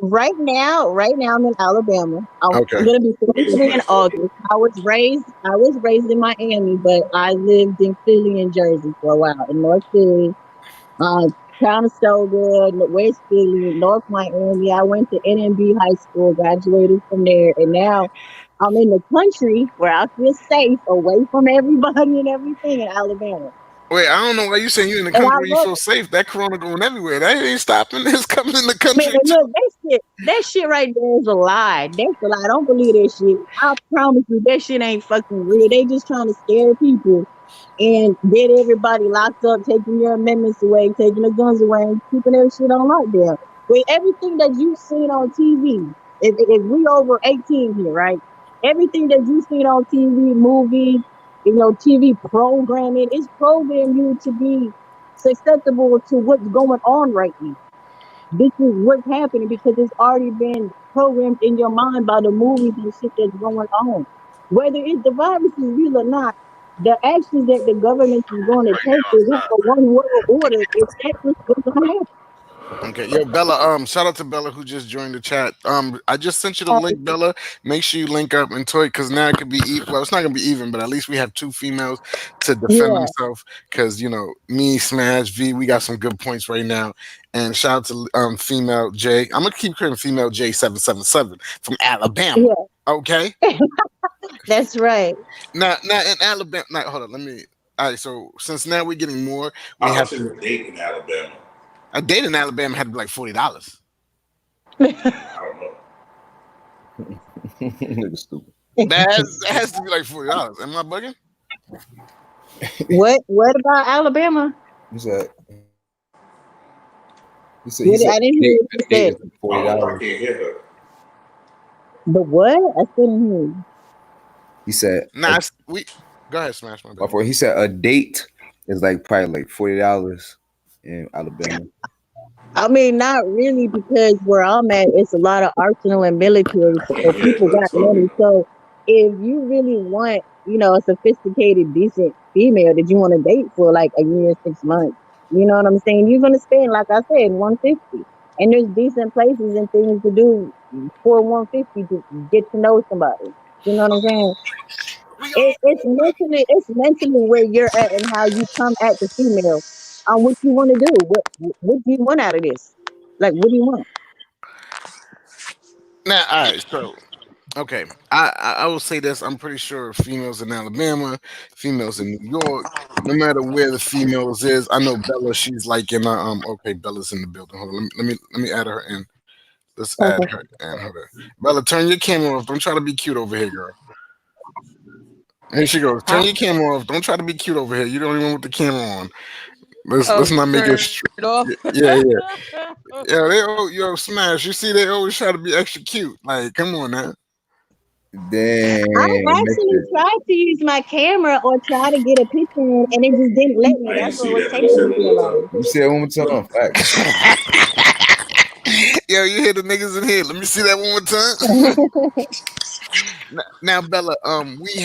right now I'm in Alabama. I'm Okay. gonna be Wait, 43 in somebody talking. August. I was raised in Miami, but I lived in Philly and Jersey for a while, in North Philly, uh, Conestoga, West Philly, North Miami. I went to NMB High School, graduated from there, and now I'm in the country where I feel safe, away from everybody and everything in Alabama. Wait, I don't know why you saying you in the And country I where you love feel safe. That corona going everywhere. That ain't stopping. It's coming in the Man, country too. look, that shit right there is a lie. That's a lie. Don't believe that shit. I promise you, that shit ain't fucking real. They just trying to scare people and get everybody locked up, taking their amendments away, taking the guns away, and keeping their shit on lockdown. With everything that you've seen on TV, if we over 18 here, right? Everything that you've seen on TV, movies, TV programming, it's programmed you to be susceptible to what's going on right now. This is what's happening because it's already been programmed in your mind by the movies and shit that's going on. Whether it's the virus is real or not, the actions that the government is going to take is like a one world order. If that's what's going to Okay, yo, Bella. Shout out to Bella who just joined the chat. I just sent you the happen. link, Bella. Make sure you link up and toy because now it could be well, it's not gonna be even, but at least we have two females to defend Yeah, themselves. Because me, Smash, V, we got some good points right now. And shout out to female J. I'm gonna keep calling female J777 from Alabama. yeah, Okay. that's right. Now in Alabama. Now hold on. Let me. All right. So since now we're getting more, we How have much is to. a date in Alabama? A date in Alabama had to be like $40. I don't know. Nigga stupid. That has to be like $40. Am I bugging? What about Alabama? He said. He said. He What, said. I didn't hear Date, what you a date said. is like I don't know if I $40. can't hear her. The what? I couldn't hear you. He said. Nah, we go ahead, Smash my bad. He said a date is like probably like $40 in Alabama. I mean, not really, because where I'm at, it's a lot of arsenal and military, I so can't hear people her got talking money. though. So if you really want, a sophisticated, decent female that you want to date for like a year, 6 months, you know what I'm saying? You're gonna spend, like I said, 150. And there's decent places and things to do for 150 to get to know somebody. You know what I'm saying? It's mentally where you're at and how you come at the female on what you want to do. What do you want out of this? Like, what do you want? Now, all right. So, okay, I will say this. I'm pretty sure females in Alabama, females in New York, no matter where the females is. I know Bella. She's like in Okay, Bella's in the building. Hold on. Let me add her in. Let's add Okay. her and her. Bella, turn your camera off. Don't try to be cute over here, girl. Here she goes. Turn your camera off. Don't try to be cute over here. You don't even want the camera on. Let's not make it. It off. Yeah. Yeah, Smash. You see, they always try to be extra cute. Like, come on now. Damn. I actually tried to use my camera or try to get a picture in, and it just didn't let me. I didn't That's what see was that. Let me taking say me it so one more time. long. You said it one more time. Facts. Yo, you hear the niggas in here. Let me see that one more time. Now, Bella, we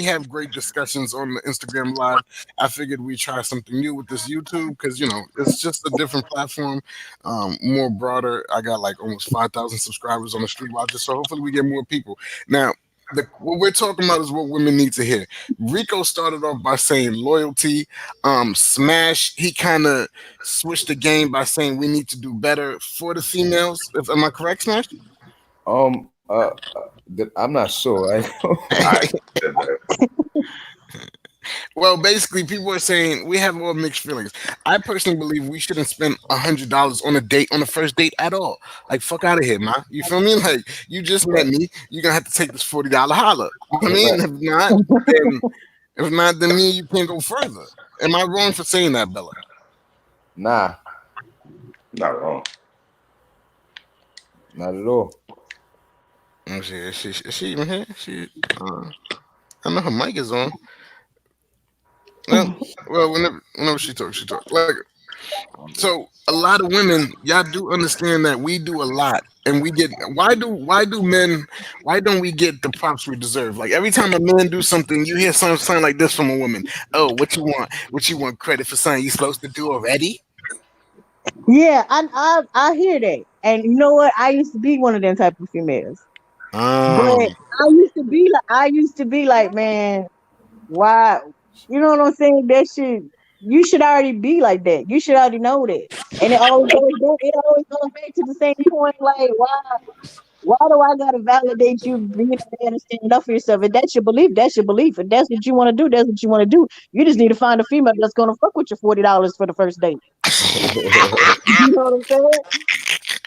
have great discussions on the Instagram Live. I figured we try something new with this YouTube because it's just a different platform, more broader. I got like almost 5,000 subscribers on the Street Watcher, so hopefully we get more people. Now, what we're talking about is what women need to hear. Rico started off by saying loyalty. Smash, he kind of switched the game by saying we need to do better for the females. Am I correct, Smash? Um, uh, I'm not sure. I said that. Well, basically, people are saying we have all mixed feelings. I personally believe we shouldn't spend $100 on a date on the first date at all. Like, fuck out of here, man. You feel me? Like, you just met me. You're gonna have to take this $40 holler. You know what I mean? If not, then me and you can't go further. Am I wrong for saying that, Bella? Nah, Not wrong. not at all. Let me see. Is she even here? I know her mic is on. Well, whenever she talks, she talks. Like, so a lot of women, y'all do understand that we do a lot, and we get why don't we get the props we deserve? Like every time a man do something, you hear something like this from a woman. Oh, what you want? What you want credit for something you supposed to do already? Yeah, I hear that, and you know what? I used to be one of them type of females, but I used to be like, man, why? You know what I'm saying? That shit, you should already be like that. You should already know that, and it always goes back. It always goes back to the same point. Like, why do I gotta validate you being a man and standing up for yourself? If that's your belief, that's your belief. If that's what you want to do, that's what you want to do. You just need to find a female that's gonna fuck with your $40 for the first date. You know what I'm saying?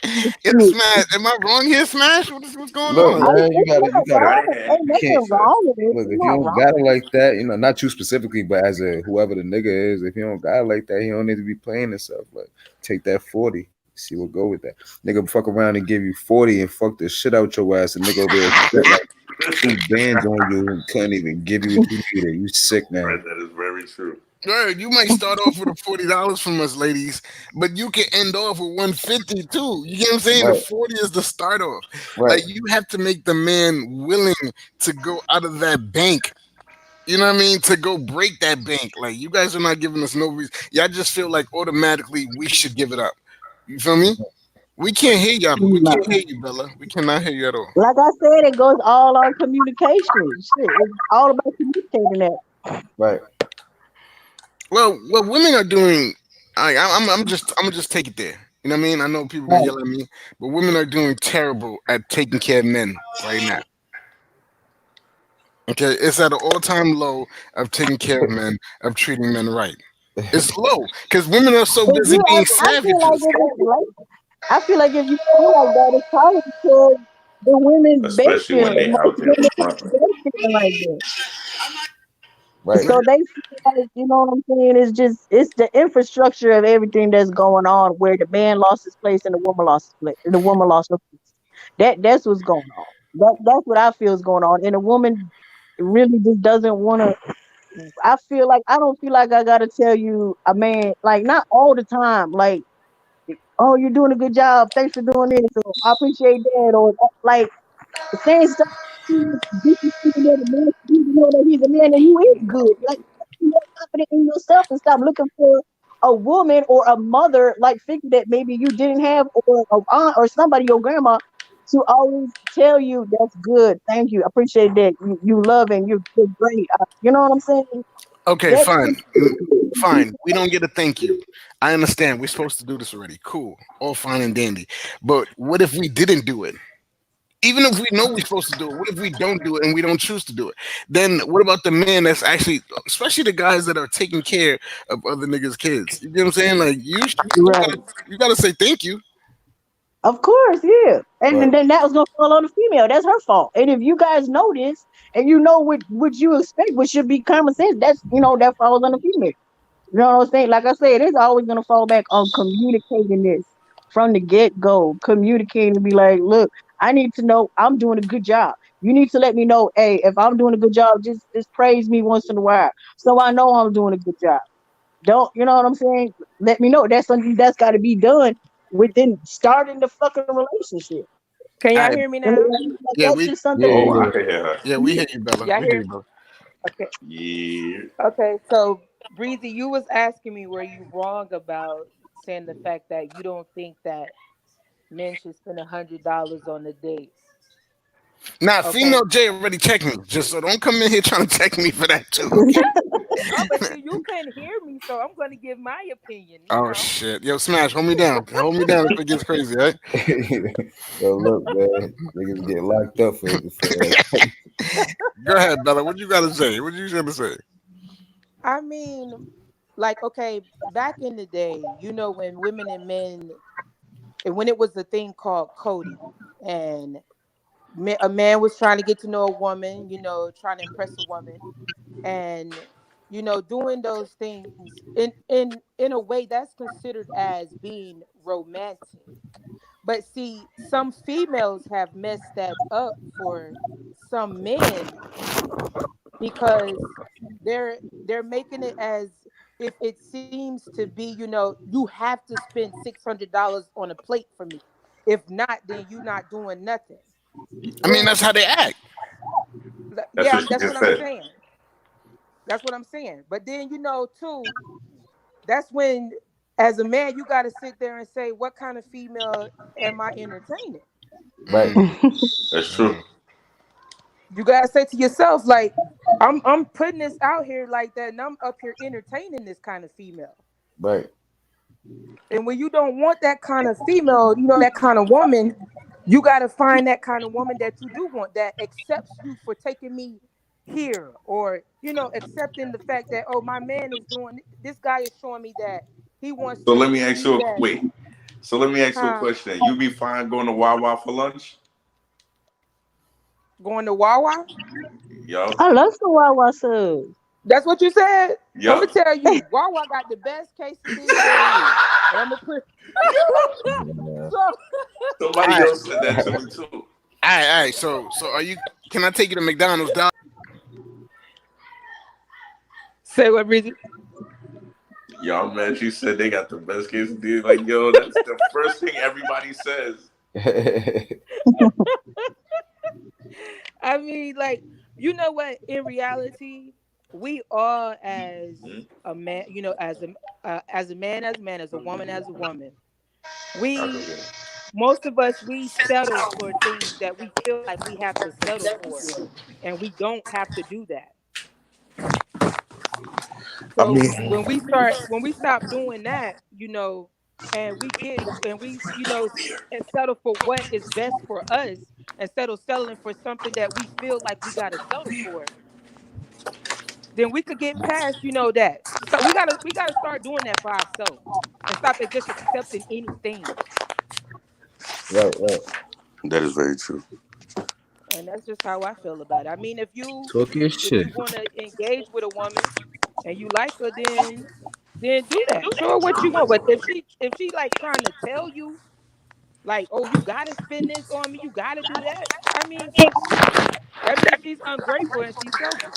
It's Smash. Am I wrong here, Smash? What's going Look, on? man, you gotta. Ain't nothing can't- wrong with it. Look, if It's you not don't wrong. got it like that, not you specifically, but as a whoever the nigga is, if you don't got it like that, he don't need to be playing himself. Like, take that 40, see what go with that. Nigga fuck around and give you 40 and fuck the shit out your ass. And nigga over there spent like 2 bands on you and couldn't even give you what you needed. You sick, man. Right, that is very true. Word, you might start off with a $40 from us, ladies, but you can end off with 150 too. You get what I'm saying? Right. The 40 is the start off. Right. Like you have to make the man willing to go out of that bank. You know what I mean? To go break that bank. Like you guys are not giving us no reason. Y'all just feel like automatically we should give it up. You feel me? We can't hear y'all. We can't hear you, Bella. We cannot hear you at all. Like I said, it goes all on communication. Shit, it's all about communicating that. Right. Well, what women are doing, I'm gonna just take it there. You know what I mean? I know people gonna yell at me, but women are doing terrible at taking care of men right now. Okay, it's at an all-time low of taking care of men, of treating men right. It's low because women are so busy being savages. I feel like if you feel like that, it's probably because the women Especially when they out there front. like that. Right. So they feel like, you know what I'm saying? It's the infrastructure of everything that's going on where the man lost his place and the woman lost his place, and the woman lost her place. That's what's going on. That's what I feel is going on. And a woman really just doesn't want to. I don't feel like I gotta tell you, a man, like not all the time, like, oh, you're doing a good job. Thanks for doing this. Or, I appreciate that. Or like saying stuff. You know that he's a man and you is good. Like you are confident in yourself and stop looking for a woman or a mother like figure that maybe you didn't have, or an aunt or somebody, your grandma, to always tell you that's good. Thank you. I appreciate that. You love and you're great. You know what I'm saying? Okay, fine. We don't get a thank you. I understand. We're supposed to do this already. Cool. All fine and dandy. But what if we didn't do it? Even if we know we're supposed to do it, what if we don't do it and we don't choose to do it? Then what about the man that's actually, especially the guys that are taking care of other niggas' kids? You know what I'm saying? Like you gotta say thank you. Of course, yeah. And then that was gonna fall on the female. That's her fault. And if you guys know this and you know what you expect, what should be common sense, that's that falls on the female. You know what I'm saying? Like I said, it's always gonna fall back on communicating this from the get-go. Communicating to be like, look, I need to know I'm doing a good job. You need to let me know, hey, if I'm doing a good job, just praise me once in a while. So I know I'm doing a good job. Don't, you know what I'm saying? Let me know. That's something that's gotta be done within starting the fucking relationship. Can All y'all right. hear me And now? Yeah, that's we just something. Yeah, Oh, yeah. I can hear her. yeah we hear you, Bella. Y'all We hear hear? you, Bella. Okay. Yeah. Okay. So Breezy, you was asking me were you wrong about saying the fact that you don't think that men should spend $100 on a date. Now, Okay. female J already checked me, just so don't come in here trying to check me for that too. Okay. Oh, but see, you couldn't hear me, so I'm going to give my opinion. Oh shit, yo, Smash, hold me down. Hold me down if it gets crazy, right? Yo, look, man, niggas get locked up for Go ahead, Bella. What you gotta say? What you gonna say? I mean, like, okay, back in the day, when women and men, and when it was a thing called Cody, and a man was trying to get to know a woman, trying to impress a woman, and doing those things in a way that's considered as being romantic. But see, some females have messed that up for some men because they're making it as if it seems to be, you have to spend $600 on a plate for me. If not, then you're not doing nothing. I mean, When that's how they act. That's yeah, what she that's what just I'm said. saying. That's what I'm saying. But then too, that's when as a man you got to sit there and say, what kind of female am I entertaining? right, Mm, That's true. mm. You gotta say to yourself, like, I'm putting this out here like that, and I'm up here entertaining this kind of female. right, And when you don't want that kind of female, that kind of woman, you gotta find that kind of woman that you do want, that accepts you for taking me here, or accepting the fact that, oh, my man is doing this guy is showing me that he wants So to let me see ask me you a as wait. So let me ask you a huh, question. You be fine going to Wawa for lunch? going to Wawa. Yup. I love some Wawa subs. That's what you said. I'm gonna Yup. tell you, Wawa got the best quesadilla there is, and I'm gonna put yeah. so. All Somebody right, else said that to me too. all right. So are you? Can I take you to McDonald's, dog? Say what, Brizzy? Y'all man, she said they got the best quesadilla. Like, yo, that's the first thing everybody says. I mean, like, you know what? In reality, we all, as Hmm? a man, as a man, as a woman, I'll go we get it. most of us we settle for things that we feel like we have to settle for, and we don't have to do that. I So mean, when we stop doing that, and we and settle for what is best for us instead of settling for something that we feel like we got to settle for, then we could get past that. So we gotta start doing that for ourselves and stop at just accepting anything. Right, right. that is very true. And that's just how I feel about it. I mean, Talk your if shit. you want to engage with a woman and you like her, then do that. Show her what you want. But if she like trying to tell you, like, oh, you gotta spend this on me, you gotta do that. I mean, that means she's ungrateful and she's selfish.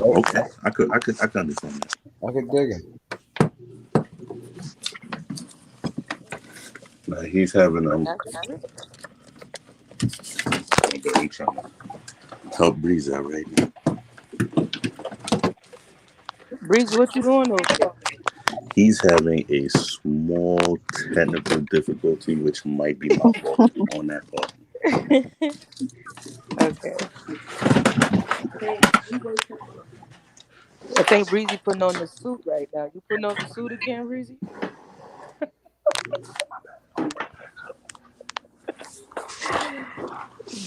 Right. Okay, I could understand that. I could dig it. Like he's having And a. that's just it. I'm trying to help Breeze out right now. Breezy, what you doing over there? He's having a small technical difficulty, which might be my fault on that part. Okay. I think Breezy putting on the suit right now. You putting on the suit again, Breezy?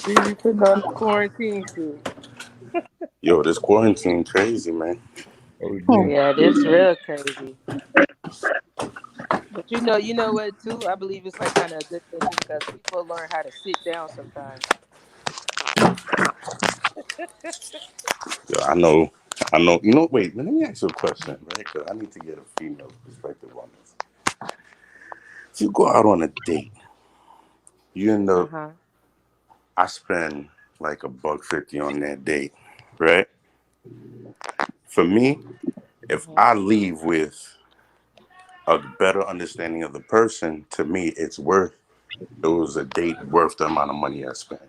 Breezy putting on the quarantine suit. Yo, this quarantine crazy, man. OD. Yeah, this real crazy. But you know what too? I believe it's like kind of a good thing because people learn how to sit down sometimes. Yo, I know. You know, wait, let me ask you a question, right? Because I need to get a female perspective on this. If you go out on a date, you end Uh up, huh. I spend like $150 on that date, right? For me, if Hmm. I leave with a better understanding of the person, to me, it's worth it was a date worth the amount of money I spent.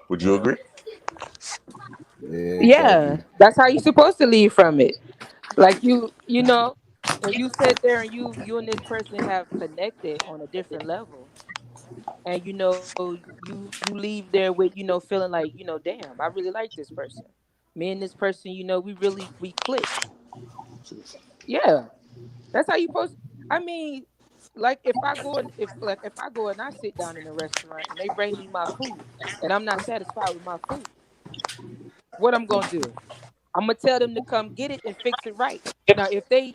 Would you agree? Yeah, Yeah, that's how you're supposed to leave from it. Like you know, when you sit there and you and this person have connected on a different level, and you leave there with feeling like damn, I really like this person. Me and this person, we clicked. Yeah, that's how you post. I mean, like if I go and I sit down in a restaurant and they bring me my food and I'm not satisfied with my food, what I'm gonna do? I'm gonna tell them to come get it and fix it right. Now, if they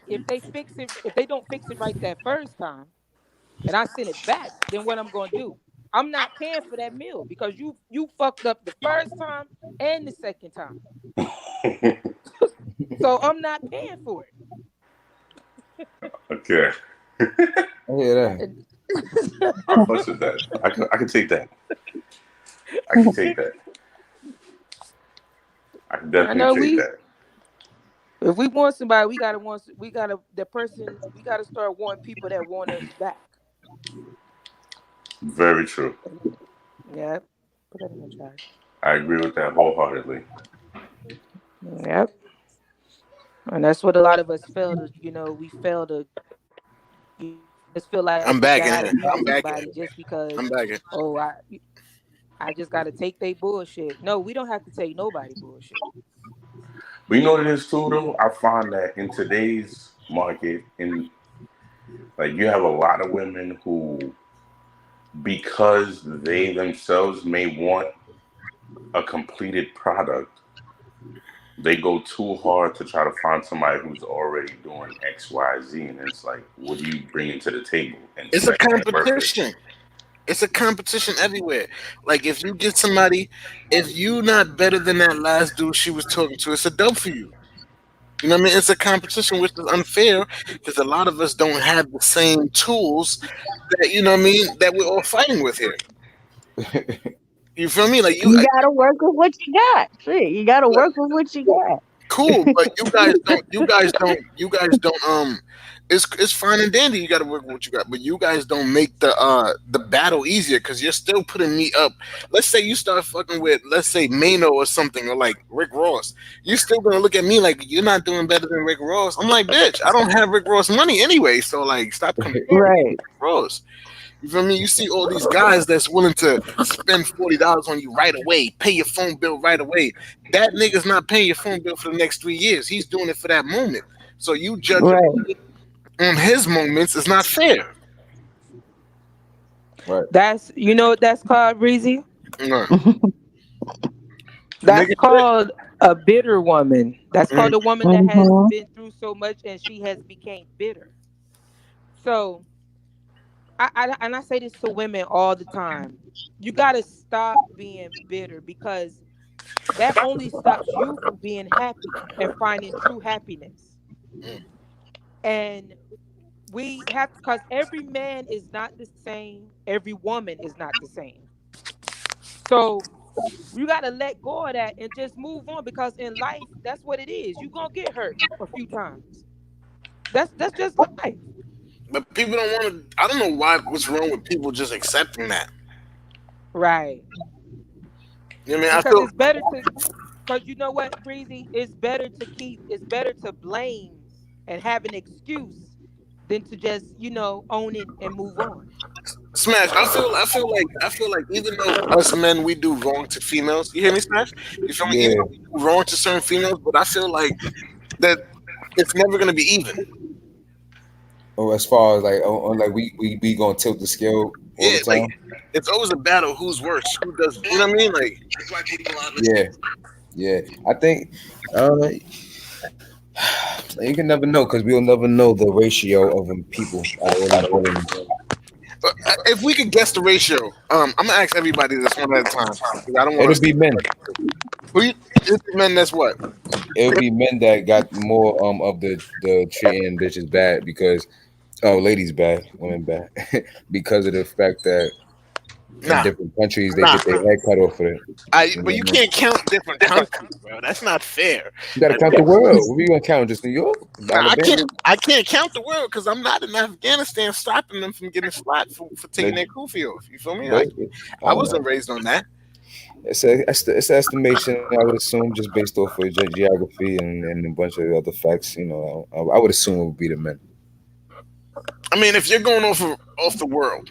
don't fix it right that first time, and I send it back, then what I'm gonna do? I'm not paying for that meal because you fucked up the first time and the second time. So I'm not paying for Okay. I hear that. it. I fuss with that. I can take that. I can take that. I can I know definitely take that. if we want somebody, we gotta start wanting people that want us back. Very true. Yeah. Put that in the trash. I agree with that wholeheartedly. Yep. And that's what a lot of us fail to, we fail to just feel like I'm we back in gotta here. be I'm with back in somebody here. just because, I'm back in. oh, I just gotta take their bullshit. No, we don't have to take nobody bullshit. But you know what it is too, though? I find that in today's market, you have a lot of women who, because they themselves may want a completed product, they go too hard to try to find somebody who's already doing X, Y, Z, and it's like, what do you bring to the table? And It's a perfect. competition. It's a competition everywhere. Like if you get somebody, if you not better than that last dude she was talking to, it's a dub for you. You know what I mean? It's a competition which is unfair because a lot of us don't have the same tools that you know what I mean that we're all fighting with here. You feel me? Like You gotta work with what you got. Shit, you gotta work with what you got. cool, but you guys don't. It's fine and dandy. You got to work with what you got, but you guys don't make the battle easier because you're still putting me up. Let's say you start fucking with, let's say Mano or something, or like Rick Ross. You're still gonna look at me like you're not doing better than Rick Ross. I'm like, bitch, I don't have Rick Ross money anyway, so like, stop comparing Right. Rick Ross. You feel me? You see all these guys that's willing to spend $40 on you right away, pay your phone bill right away. That nigga's not paying your phone bill for the next 3 years. He's doing it for that moment. So you judge Right. on his moments is not fair. Right. That's what that's called, Breezy. No. That's Nigga, called a bitter woman. That's called a woman that has Mhm. been through so much and she has became bitter. So I say this to women all the time. You gotta stop being bitter because that only stops you from being happy and finding true happiness. And we have, because every man is not the same, every woman is not the same. So you gotta let go of that and just move on because in life, that's what it is. You're gonna get hurt a few times. That's just life. but people don't want to. I don't know why. What's wrong with people just accepting that? Right. You know what I mean? I Because feel it's better to, because you know what, Breezy, it's better to blame and have an excuse than to just, own it and move on. Smash. I feel like even though us men we do wrong to females, you hear me, Smash? You feel me? Even Yeah. though we do wrong to certain females, but I feel like that it's never gonna be even. Oh, as far as like we gonna tilt the scale all Yeah, the time. like it's always a battle. Who's worse? Who does? You know what I mean? Like that's why people are. Yeah. I think you can never know because we'll never know the ratio of them people. If we could guess the ratio, I'm gonna ask everybody this one at a time. 'Cause I don't want It'll be men. It's men. That's what. It'll be men that got more of the treating bitches bad because ladies bad, women bad because of the fact that In Nah, different countries, they nah. get their head cut off for it. But you can't count different countries, bro. That's not fair. You gotta count the world. What are you gonna count? Just New York? Nah, Alabama? I can't count the world because I'm not in Afghanistan stopping them from getting slapped for taking their kufi off. You feel me? But I wasn't raised on that. it's an estimation. I would assume just based off of geography and a bunch of other facts. You know, I would assume it would be the men. I mean, if you're going off the world,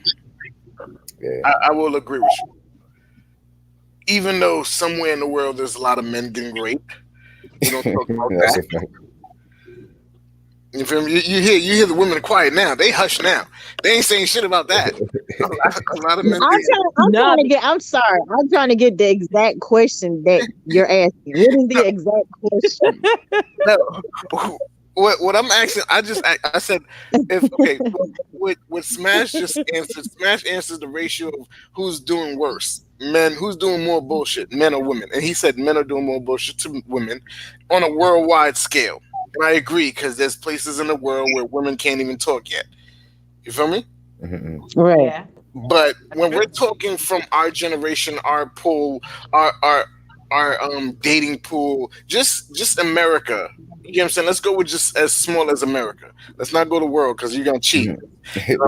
Yeah. I will agree with you. Even though somewhere in the world there's a lot of men getting raped, we don't talk about That's that. a fact. You feel me? You hear the women quiet now. They hush now. They ain't saying shit about that. A lot of men. I'm sorry. I'm trying to get the exact question that you're asking. What is the exact question? No. What I'm asking, I said, what Smash just answered. Smash answers the ratio of who's doing worse, men, who's doing more bullshit, men or women, and he said men are doing more bullshit to women on a worldwide scale. And I agree because there's places in the world where women can't even talk yet. You feel me? Mm-hmm. Right. Yeah. But when we're talking from our generation, our pool, our dating pool, just America. You know what I'm saying? Let's go with just as small as America. Let's not go to world because you're gonna cheat. I mean,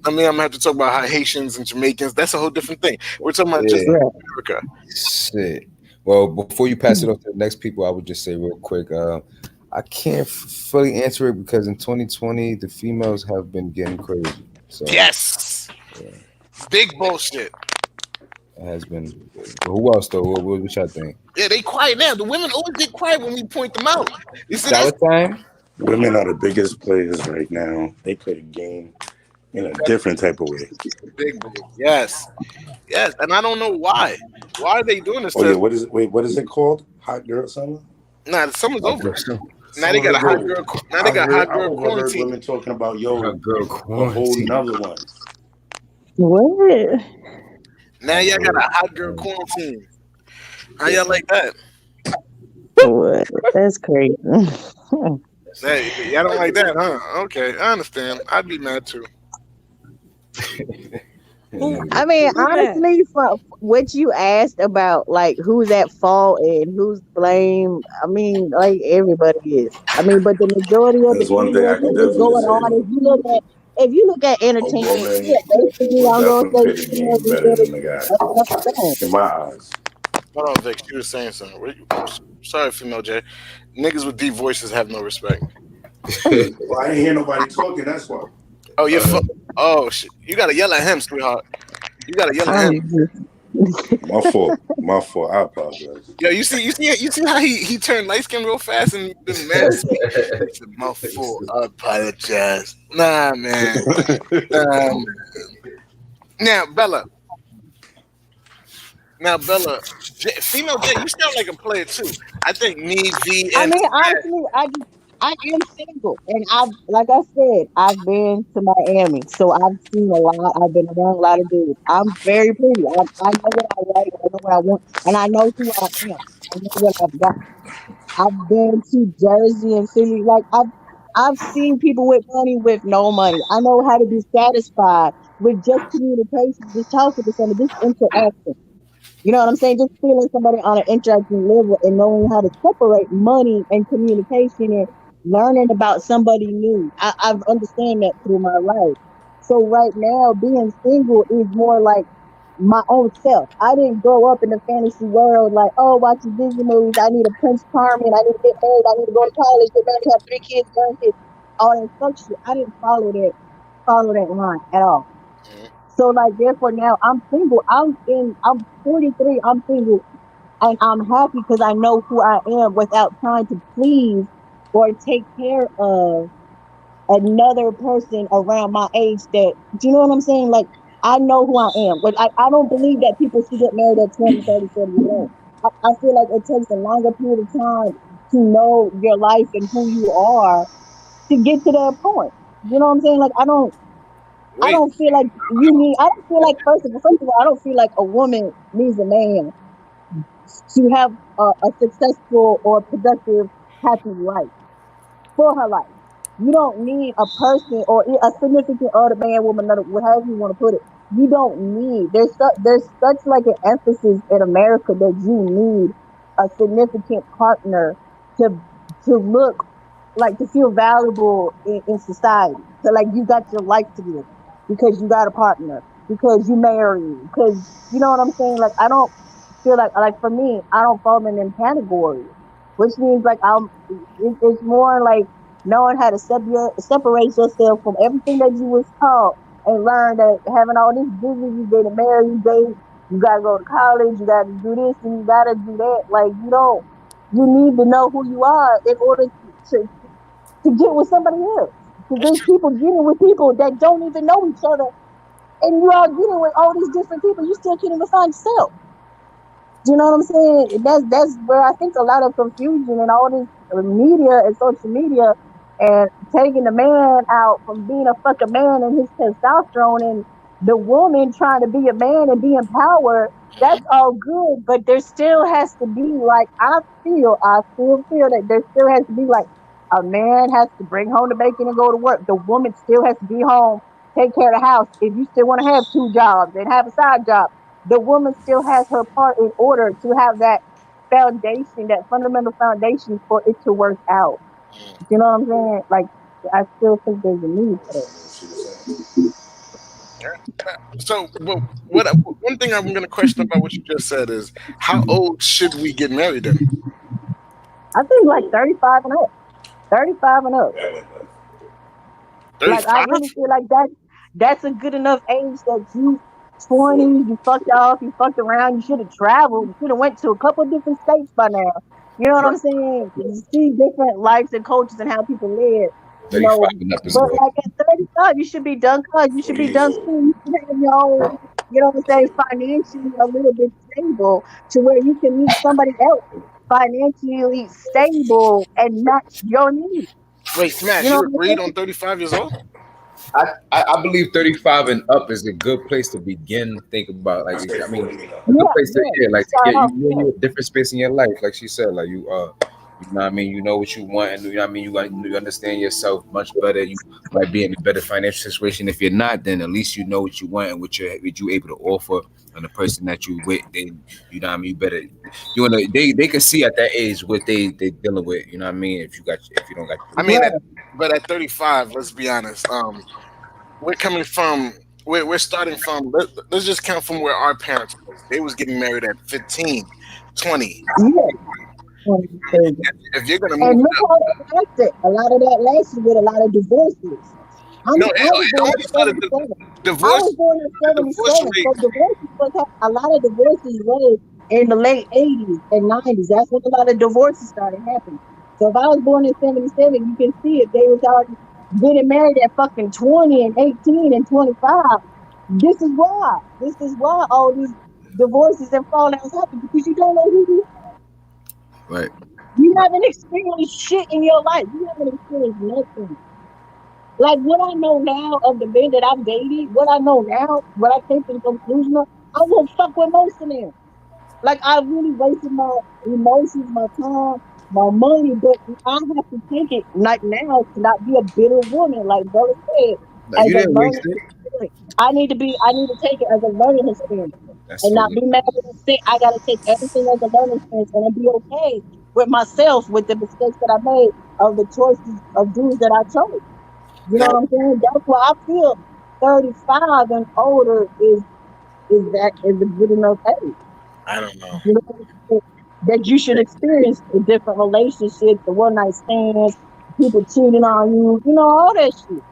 I'm gonna have to talk about how Haitians and Jamaicans. That's a whole different thing. We're talking about just America. Shit. Well, before you pass it off to the next people, I would just say real quick. I can't fully answer it because in 2020 the females have been getting crazy. So Yes. Yeah. Big bullshit. It has been. Who else though? What y'all think? Yeah, they quiet now. The women always get quiet when we point them out. You see that? Time? Women are the biggest players right now. They play the game in a different type of way. Big boy. Yes. Yes. And I don't know why. Why are they doing this? Oh yeah, what is it called? Hot girl summer? Nah, the summer's over. Now Some they got a of it hot will. girl. Now they got hot girl I overheard quarantine. women talking about a Hot girl whole quarantine. nother one. What? Now y'all got a hot girl quarantine. How y'all like that? What? That's crazy. Hey, y'all don't like that, huh? Okay, I understand. I'd be mad too. I mean, honestly, for what you asked about, like who's at fault and who's to blame, I mean, like everybody is. I mean, but the majority of the There's one thing I can things definitely going on, say. if you look at A entertainment, woman yeah, basically, will I'm gonna definitely say play the females game is better better than the guy, that's what I'm saying. in my eyes. Hold on, Vic. You were saying something. Sorry, female J. Niggas with deep voices have no respect. Well, I ain't hear nobody talking. That's why. Oh, oh shit! You gotta yell at him, sweetheart. You gotta yell at him. My fault. I apologize. Yo, you see how he turned light skin real fast and been mad sweet. He said, my fault. I apologize. Nah, man. Now, Bella, female J, you sound like a player too. I think me, V, I and mean, honestly, I am single, and like I said, I've been to Miami, so I've seen a lot. I've been around a lot of dudes. I'm very pretty. I know what I like. I know what I want, and I know who I am. I know what I've got. I've been to Jersey and Philly. Like I've seen people with money with no money. I know how to be satisfied with just communication, just talking to somebody, just interaction. You know what I'm saying? Just feeling somebody on an interacting level and knowing how to separate money and communication and learning about somebody new. I've understand that through my life. So right now, being single is more like my own self. I didn't grow up in the fantasy world like, oh, watching Disney movies. I need a Prince Charming. I need to get married. I need to go to college, get married, have 3 kids, grandkids, all that fuck shit. I didn't follow that line at all. So like therefore now I'm single. I'm 43, I'm single, and I'm happy because I know who I am without trying to please or take care of another person around my age that, do you know what I'm saying? Like I know who I am. But I don't believe that people should get married at 20, 30, 40 years old. I feel like it takes a longer period of time to know your life and who you are to get to that point. You know what I'm saying? Like I don't feel like I don't feel like first of all, I don't feel like a woman needs a man to have a successful or productive, happy life for her life. You don't need a person or a significant other man, woman, however you want to put it. you don't need. There's such like an emphasis in America that you need a significant partner to look like to feel valuable in society. So like you got your life together because you got a partner, because you married, because you know what I'm saying. Like I don't feel like for me, I don't fall in them categories, which means like it's more like knowing how to separate yourself from everything that you was taught and learn that having all this business, you get married, you date, you gotta go to college, you gotta do this and you gotta do that. Like you need to know who you are in order to get with somebody else. Because That's there's true. people getting with people that don't even know each other, and you are getting with all these different people. You still can't even find yourself. Do you know what I'm saying? That's where I think a lot of confusion and all this media and social media and taking the man out from being a fucking man and his testosterone and the woman trying to be a man and be empowered. That's all good, but there still has to be like I still feel that there still has to be like a man has to bring home the bacon and go to work. The woman still has to be home, take care of the house. If you still want to have two jobs and have a side job, the woman still has her part in order to have that foundation, that fundamental foundation for it to work out. You know what I'm saying? Like, I still think there's a need for that. So, well, one thing I'm going to question about what you just said is how old should we get married then? I think like 35 and up. 35 and up. Like, I 35? really feel like that's a good enough age that you 20, you fucked off, you fucked around, you should have traveled, you should have went to a couple of different states by now. You know what I'm saying? You see different lives and cultures and how people live. You 35 know, and up is but good. like at 35, you should be done college, you should be done school, you should have your own, you know what I'm saying, financially a little bit stable to where you can meet somebody else financially stable and match your needs. Wait, You Smash, know you what I'm agreed on saying? 35 years old? I believe 35 and up is a good place to begin. Think about I like say I mean 40 and up. a good Yeah, place to yeah. like to Start get off, you a different space in your life. Like she said, like you know what I mean, you know what you want and you know what I mean, you understand yourself much better. You might be in a better financial situation. If you're not, then at least you know what you want and what you able to offer on the person that you with, then you know what I mean, you better you wanna they can see at that age what they dealing with, you know what I mean, if you don't got I mean, right. but at 35, let's be honest. We're coming from, we're starting from, let's just count from where our parents was. They was getting married at 15, 20. Yeah. And If you're going to move look how that lasted. A lot of that lasted with a lot of divorces. no, I was it born only in started '77. I divorce, was born in the divorce '77. rate. So divorces a lot of divorces were in the late '80s and '90s. That's when a lot of divorces started happening. So if I was born in '77, you can see if they was already getting married at fucking 20 and 18 and 25. This is why. This is why all these divorces and fallouts happen because you don't know who you right. You haven't experienced shit in your life. You haven't experienced nothing. Like what I know now of the men that I've dated, what I know now, what I came to the conclusion of, I won't fuck with most of them. Like I really wasted my emotions, my time, my money, but I have to take it like now to not be a bitter woman, like Bella said, No, as you a didn't learning waste it. experience. I need to take it as a learning experience That's and so not good. be mad and sick. I gotta take everything as a learning experience and then be okay with myself with the mistakes that I made of the choices of dudes that I chose. You know Now, what I'm saying? That's why I feel 35 and older is a good enough age. I don't know. You know, that you should experience the different relationships, the one night stands, people cheating on you, you know, all that shit.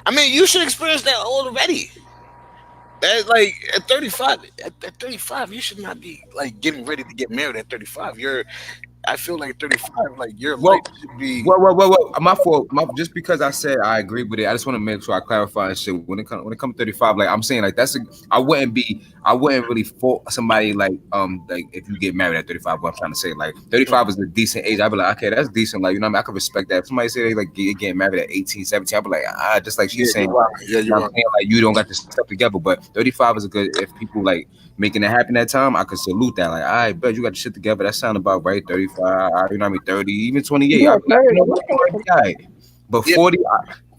I mean, you should experience that already. That like at 35, you should not be like getting ready to get married at 35. I feel like 35, like your life Well, should be. well. My fault. Just because I said I agree with it, I just want to make sure I clarify and shit. When it comes to 35, like I'm saying, like I wouldn't really fault somebody like if you get married at 35. What I'm trying to say, like 35 is a decent age. I'd be like, okay, that's decent. Like you know, what I mean, I could respect that. If somebody say they like getting married at 18, 17, I'd be like, just like Yeah, she's saying, you're right. Yeah, you know you're what I'm right. saying, like you don't got this stuff together. But 35 is a good if people like making it happen that time, I could salute that. Like, I bet you got your shit together. That sound about right. 35, you know what I mean, 30, even 28. Yeah, I'd be like, you 30. know what, you might be all right. But Yeah,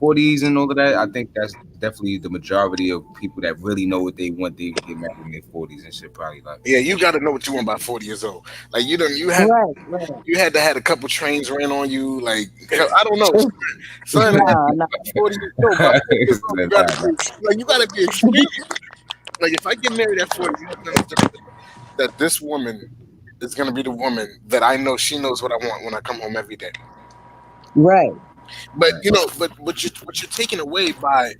40s and all of that, I think that's definitely the majority of people that really know what they want. They get married in their 40s and shit. Probably like. yeah, you got to know what you want by 40 years old. Like Right, right. you had to had a couple trains ran on you. Like I don't know, son. Nah, nah. 40 years old, by 40 years old, you got to be experienced. Like if I get married at 40, you have to understand that this woman is gonna be the woman that I know she knows what I want when I come home every day. Right. But what you're taking away by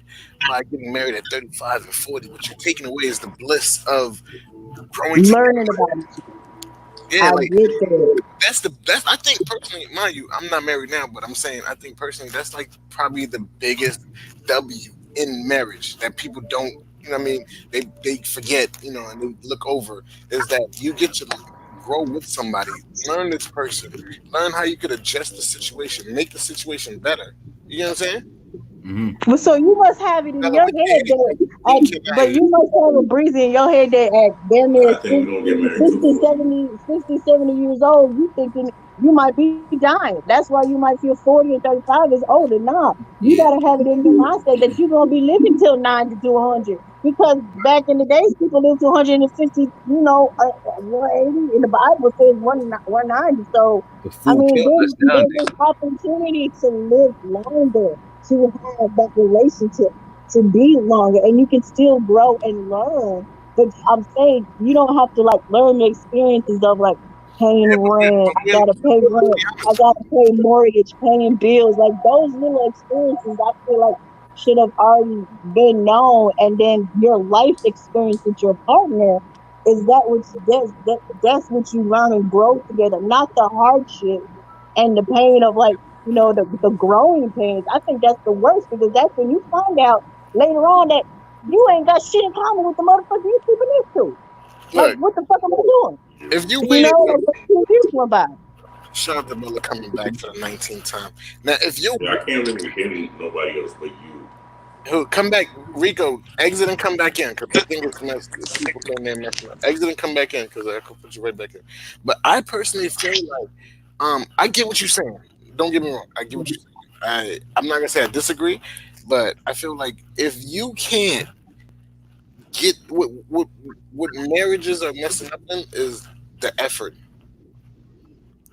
getting married at 35 and 40, what you're taking away is the bliss of growing together. Learning about it. Yeah, I like get that. that's I think personally, mind you, I'm not married now, but I'm saying I think personally that's like probably the biggest W in marriage that people don't, you know what I mean, they forget, and they look over, is that you get to grow with somebody, learn this person, learn how you could adjust the situation, make the situation better. You know what I'm saying? Well, so you must have it in Now, your like, head that, you cannot- but you must have a breezy in your head that at damn near I think we're gonna get married 60, too. 70 years old, you thinking you might be dying. That's why you might feel 40 and 35 is older. Nah, you got to have it in your mindset that you're going to be living till 90 to 100. Because back in the days, people lived to 150, 180. In the Bible says 190. So, The I food mean, killed us there's down this opportunity to live longer, to have that relationship, to be longer, and you can still grow and learn. But I'm saying you don't have to like learn the experiences of like paying rent. I gotta pay rent. I gotta pay mortgage, paying bills. Like those little experiences, I feel like should have already been known. And then your life experience with your partner is that's what you learn and grow together, not the hardship and the pain of like the growing pains. I think that's the worst because that's when you find out later on that you ain't got shit in common with the motherfucker you keeping this to. Like, Look, what the fuck am I doing? if you You waited, know, like, what 2 years went by. shout out to Miller coming back for the 19th time. Now, if you Yeah, I can't really hear nobody else but you. come back, Rico, exit and come back in because I think it's messed. People came there messing up. Exit and come back in because I could put you right back in. But I personally feel like, I get what you're saying. Don't get me wrong. I get what you're saying. I'm not gonna say I disagree, but I feel like if you can't get what marriages are messing up in is the effort.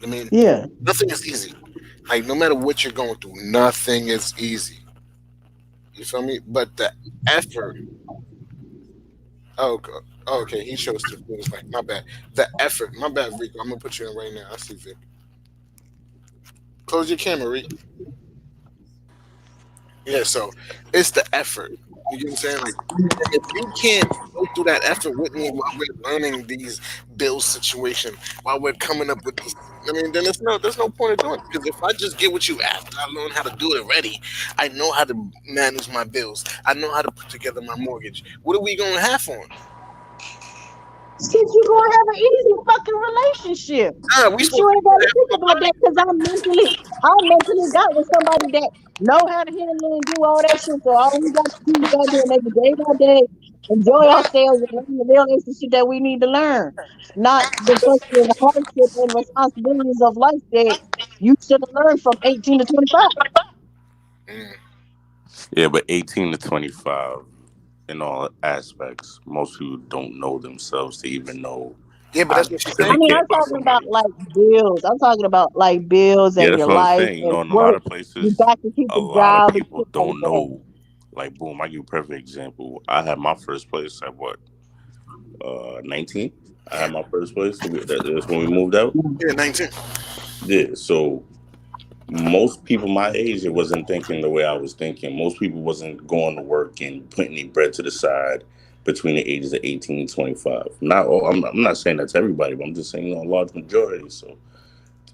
I mean, Yeah. nothing is easy. Like no matter what you're going through, nothing is easy. You feel me? But the effort. Oh, okay. He chose to do his like my bad. The effort. My bad, Rico. I'm gonna put you in right now. I see Vic. Close your camera, Rico. Yeah. So it's the effort. You get what I'm saying? Like, and if you can't go through that effort with me while we're learning these bill situation, while we're coming up with these, I mean, then there's no point in doing it. Because if I just get with you after I learn how to do it already, I know how to manage my bills. I know how to put together my mortgage. What are we gonna have on? Since you gonna have an easy fucking relationship. Nah, we But supposed you to ain't gotta think about that because I mentally got with somebody that know how to handle and do all that shit. So all we got to do is go there and make it day by day, enjoy ourselves and learn the real shit that we need to learn. Not the fucking hardship and responsibilities of life that you should have learned from 18 to 25. Mm. Yeah, but 18 to 25, in all aspects, most people don't know themselves to even know Yeah, but how that's to what she's really saying. I mean, care I'm about talking about somebody. like bills. I'm talking about like bills Yeah, and that's your what I'm life saying. and In a lot work. of You places, got to keep a a lot of job and people shit like don't that. know. Like, boom, I give you a perfect example. I had my first place at what, 19? I had my first place. That's when we moved out. Yeah, 19. Yeah, so most people my age, it wasn't thinking the way I was thinking. Most people wasn't going to work and putting any bread to the side between the ages of 18 and 25. Not all, I'm not saying that's everybody, but I'm just saying, a large majority. So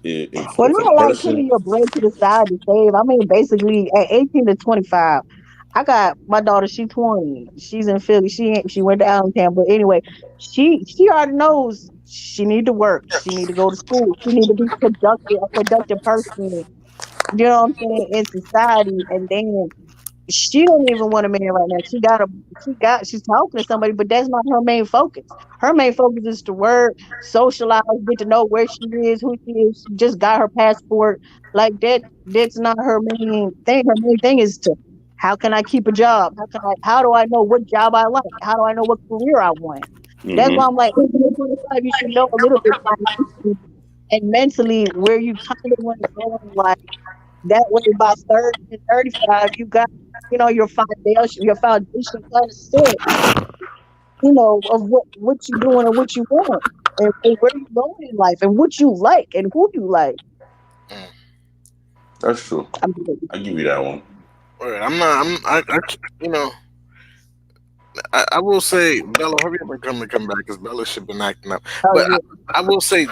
Well, if a not like putting person, your bread to the side to save. I mean, basically, at 18 to 25, I got my daughter. She's 20. She's in Philly. She went to Allentown, but anyway, she already knows she need to work. She need to go to school. She need to be productive, a productive person. You know what I'm saying in society, and then she don't even want a man right now. She's talking to somebody, but that's not her main focus. Her main focus is to work, socialize, get to know where she is, who she is. She just got her passport. Like that's not her main thing. Her main thing is to how can I keep a job? How do I know what job I like? How do I know what career I want? That's why I'm like, in 25, you should know a little bit financially and mentally where you kind of want to go. Like that way, by 30 and 35, you got your foundation kind of set. Of what you're doing and what you want, and where you going in life, and what you like, and who you like. That's true. I give you that one. I will say, Bella, hurry up and come back, because Bella should been acting up. Oh, But yeah. I will say,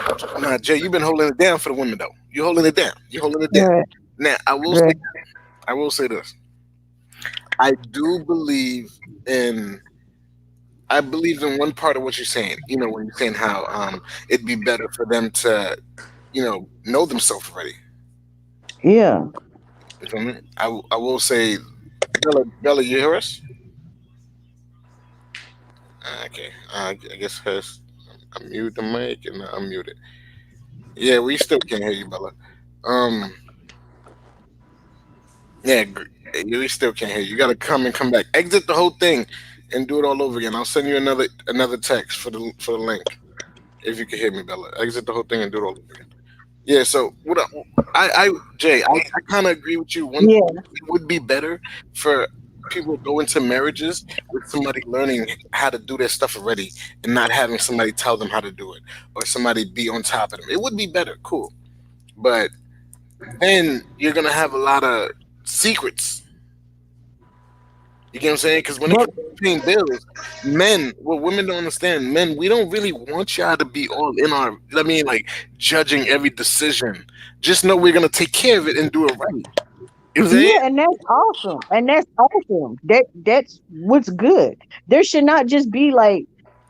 Jay, you've been holding it down for the women though. You're holding it down. Right. Now, I will say this. I believe in one part of what you're saying. When you're saying how it'd be better for them to, know themselves already. Yeah. You feel me? I will say, Bella, you hear us? Okay. I guess I mute the mic and unmute it. Yeah, we still can't hear you, Bella. Yeah, we still can't hear you. You gotta come back. Exit the whole thing and do it all over again. I'll send you another text for the link. If you can hear me, Bella. Exit the whole thing and do it all over again. Yeah, so Jay, I kind of agree with you. Yeah. It would be better for people to go into marriages with somebody learning how to do their stuff already and not having somebody tell them how to do it or somebody be on top of them. It would be better, cool. But then you're going to have a lot of secrets. You get what I'm saying? Because when it comes to paying bills, what women don't understand, we don't really want y'all to be all in judging every decision. Just know we're going to take care of it and do it right. You know what I'm saying? Yeah, and that's awesome. That's what's good. There should not just be like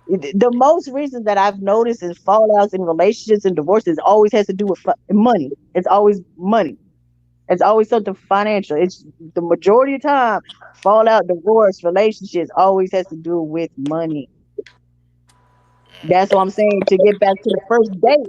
the most reasons that I've noticed is fallouts in relationships and divorces always has to do with money. It's always money. It's always something financial. It's the majority of the time, fallout, divorce, relationships always has to do with money. That's what I'm saying. To get back to the first date.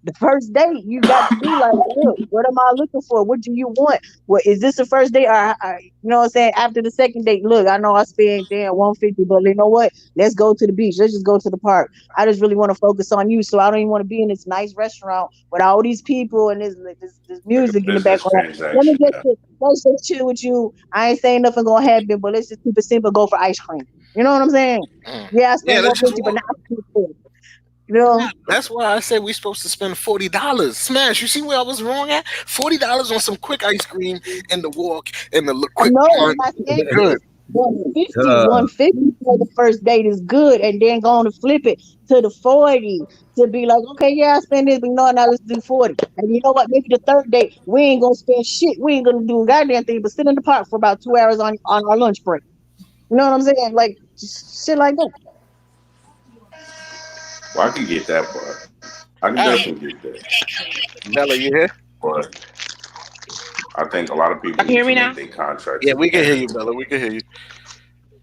The first date, you got to be like, look, what am I looking for? What do you want? What is this the first date? Or you know what I'm saying? After the second date, look, I know I spent $150, but you know what? Let's go to the beach. Let's just go to the park. I just really want to focus on you, so I don't even want to be in this nice restaurant with all these people and this music in the background. Let me just chill with you. I ain't saying nothing gonna happen, but let's just keep it simple. Go for ice cream. You know what I'm saying? Yeah, I spent $150, but now I'm $250. That's why I said we're supposed to spend $40. Smash, you see where I was wrong at? $40 on some quick ice cream and the walk and the quick. No, I said good. 150 for the first date is good, and then going to flip it to the 40 to be like, okay, yeah, I spend this, but now let's do 40. And you know what? Maybe the third date we ain't gonna spend shit. We ain't gonna do a goddamn thing, but sit in the park for about 2 hours on our lunch break. You know what I'm saying? Like shit like that. Well, I can get that part. I can definitely get that. Bella, you here? But I think a lot of people can hear me now? They contracts. Yeah, we can hear you, Bella. We can hear you.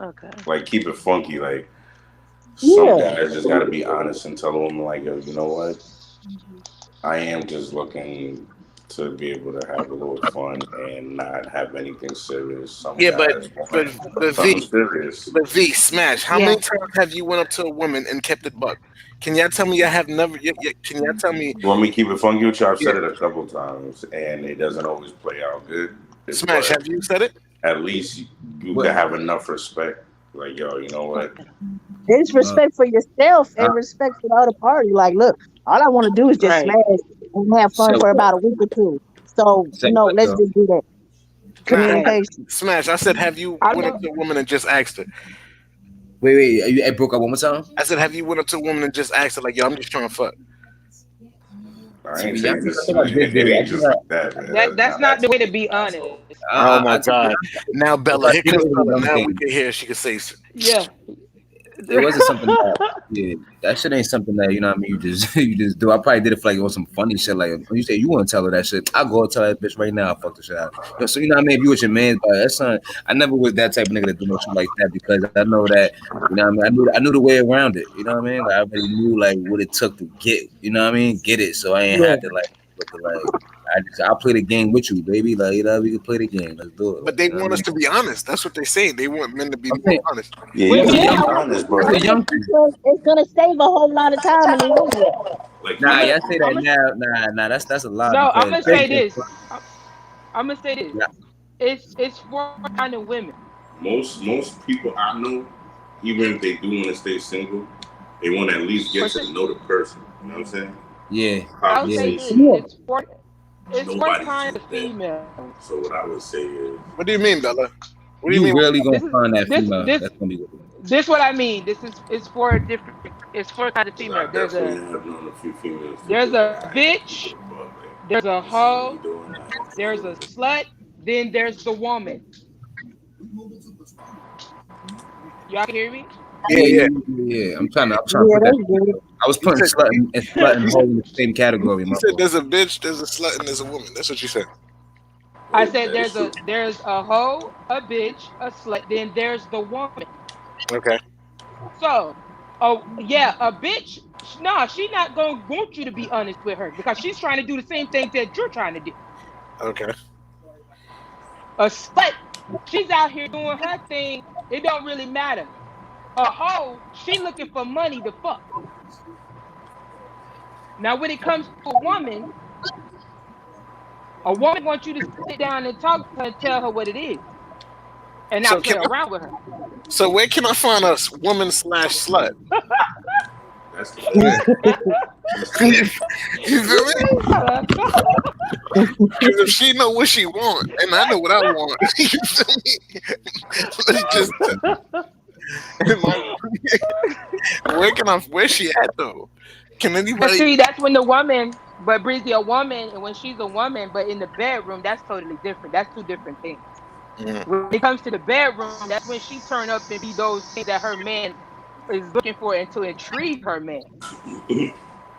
Okay. Like, keep it funky. Like, some guys just got to be honest and tell them, like, yo, you know what? I am just looking to be able to have a little fun and not have anything serious. Some Yeah, guys but want something serious. But V, Smash, how many times have you went up to a woman and kept it buck? Can y'all tell me I have never? Can y'all tell me? You want me to keep it funky with you? I've said it a couple times, and it doesn't always play out good. Smash, have you said it? At least you can have enough respect. Like, yo, you know what? It's respect for yourself and respect for the other party. Like, look, all I want to do is just smash and have fun for about a week or two. So, let's just do that. Communication. Smash, I said, have you went up to a woman and just asked her? Wait, I broke up one more time? I said, have you went up to a woman and just asked her, like, yo, I'm just trying to fuck? I ain't saying this. It ain't just like that, man. That's not the way to be honest. Oh my God! Now Bella, here comes Bella. Now we can hear. She can say. Yeah. it wasn't something that shit ain't something that, you know what I mean, you just do. I probably did it for like, it was some funny shit. Like, when you say you want to tell her that shit, I'll go and tell that bitch right now, I fuck the shit out. So, you know what I mean? If you with your man, but that's son, I never was that type of nigga that do no shit like that, because I know that, you know what I mean? I knew the way around it, you know what I mean? Like, I already knew like what it took to get, you know what I mean? Get it. So I ain't had to like, I'll play the game with you, baby. Like, you know, we can play the game. Let's do it. But they want us to be honest. That's what they say. They want men to be more honest. Yeah, you can be honest, bro. It's gonna save a whole lot of time in the long run. Like, nah, y'all say that now. Nah, that's a lot. No, I'm gonna say this. I'm gonna say this. Yeah. It's for kind of women. most people I know, even if they do want to stay single, they want to at least get to know the person. You know what I'm saying? Yeah. I'll say this. It's for kind of female. So what I would say is, what do you mean, Bella? What do you You mean? really gonna find that female? That's gonna be good. This what I mean. It's for a different. It's for kind of female. There's have known a few females. There's a bitch. There's a hoe. There's a slut. Then there's the woman. Y'all can hear me? Yeah. I'm trying to put that. I was putting slut and hoe in the same category. You said there's a bitch, there's a slut, and there's a woman. That's what you said. I said there's a hoe, a bitch, a slut. Then there's the woman. Okay. So, a bitch. Nah, she not gonna want you to be honest with her because she's trying to do the same thing that you're trying to do. Okay. A slut, she's out here doing her thing. It don't really matter. A hoe, she looking for money to fuck. Now, when it comes to a woman wants you to sit down and talk to her and tell her what it is, and not play around with her. So where can I find a woman/slut? That's the You feel me? Because if she know what she want, and I know what I want, you feel me? Let's just. Where's she at though? Can anybody see? That's when the woman, but Breezy, a woman, and when she's a woman, but in the bedroom, that's totally different. That's two different things. When it comes to the bedroom, that's when she turn up and be those things that her man is looking for and to intrigue her man.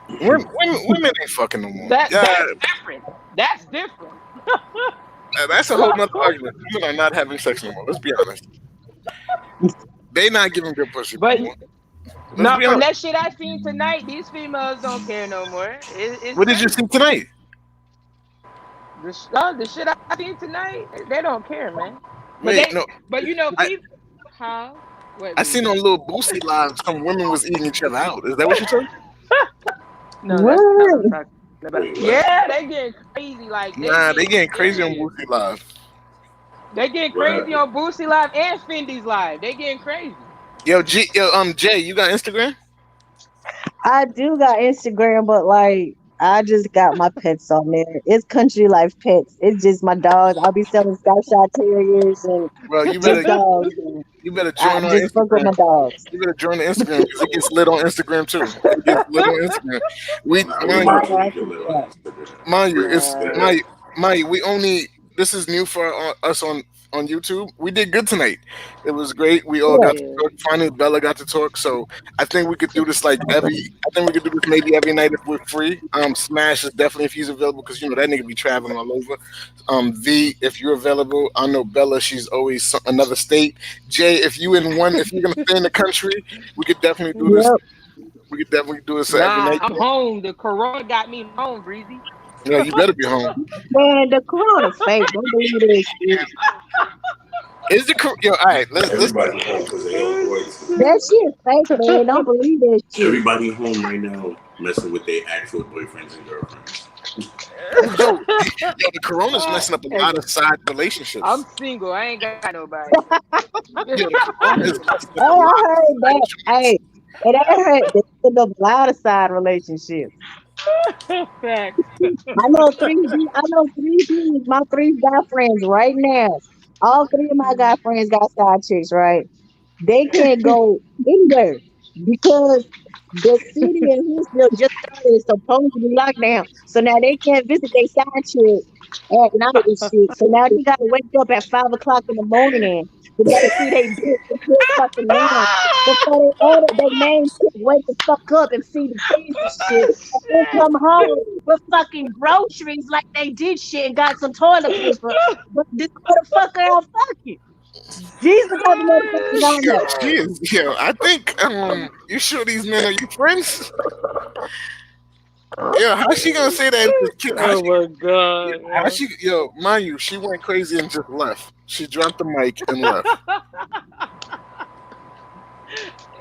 Women ain't fucking no more. That's different. That's different. That's a whole nother argument. Women are not having sex no more. Let's be honest. They not giving good pussy. But no, from that shit I seen tonight, these females don't care no more. What did you see tonight? The shit I seen tonight, they don't care, man. But you know, how? I seen on little Boosie live some women was eating each other out. Is that what you said? No, that's not what I'm talking about. Yeah, they getting crazy. Like they getting crazy on Boosie live. They getting crazy on Boosie live and Fendi's live. They getting crazy. Jay, you got Instagram? I do got Instagram, but like I just got my pets on there. It's Country Life Pets. It's just my dogs. I'll be selling Scottish Terriers and you better dogs. You better join our Instagram. Fuck with my dogs. You better join the Instagram because it gets lit on Instagram too. It gets lit on Instagram. We only. This is new for us on YouTube. We did good tonight. It was great. We all got to talk. Finally, Bella got to talk. So I think we could do this maybe every night if we're free. Smash is definitely if he's available because that nigga be traveling all over. V, if you're available. I know Bella, she's always another state. Jay, if you're gonna stay in the country, we could definitely do this. We could definitely do this every night. I'm home. The corona got me home, Breezy. Yeah, you better be home. Man, the corona fake. Don't believe this shit. Is the all right? Let's. Everybody home because they own voice. That shit fake, man. Don't believe that shit. Everybody home right now messing with their actual boyfriends and girlfriends. Yo, the corona's messing up a lot of side relationships. I'm single. I ain't got nobody. I heard that. Hey, it ain't hurt. The lot of side relationships. Facts. I know three. My three guy friends right now. All three of my guy friends got side chicks, right? They can't go anywhere because The city in Huntsville just started supposedly lockdown. So now they can't visit their side chick at night and shit. So now they gotta wake up at 5 o'clock in the morning. They gotta see they bitch until fucking now. Before they order their main chick wake the fuck up and feed the kids and shit. And then come home with fucking groceries like they did shit and got some toilet paper. But this motherfucker out fucking. Jesus got the motherfucker down Yo, there. she is. Yo, I think. You sure these men are your friends? Yo, how's she gonna say that? Oh my god. How she? Yo, mind you, she went crazy and just left. She dropped the mic and left.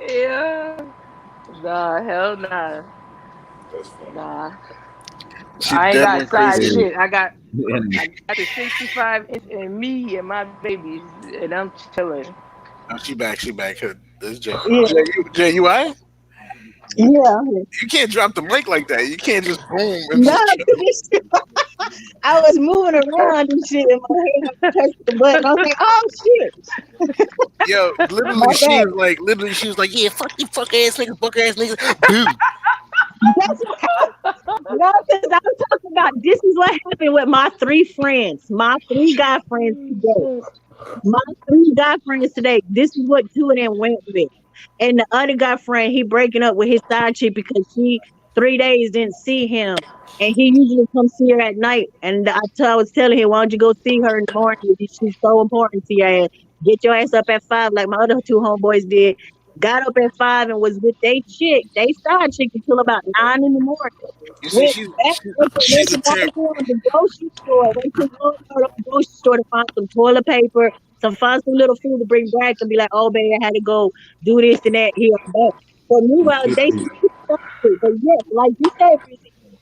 Yeah. Nah, hell nah. That's funny. Nah. She I ain't dead got went side crazy. shit. I got the 65 inch and me and my babies, and I'm chilling. Oh, she back. She back. This Jay. Yeah, Jay, you alright? yeah. You can't drop the mic like that. You can't just boom and No, this shit, I was moving around and shit in my head. I touched the button. I was like, oh shit. yo, My bad. literally she was like, yeah, fuck you, fuck ass niggas, fuck ass niggas. Boom. That's no, because I was talking about this is what happened with my 3 friends, my 3 guy friends today. My 3 guy friends today. This is what 2 of them went with. And the other guy friend, he breaking up with his side chick because she 3 days didn't see him. And he usually comes see her at night. And I was telling him, why don't you go see her in the morning? She's so important to your ass. Get your ass up at 5 like my other 2 homeboys did. Got up at 5 and was with they side chick until about 9 in the morning. You see, Went back went she's to a temp. Walmart, the grocery store. Went to Walmart, the grocery store to find some toilet paper, find some little food to bring back and be like, oh baby, I had to go do this and that here and back. So meanwhile, they but yes, like you said,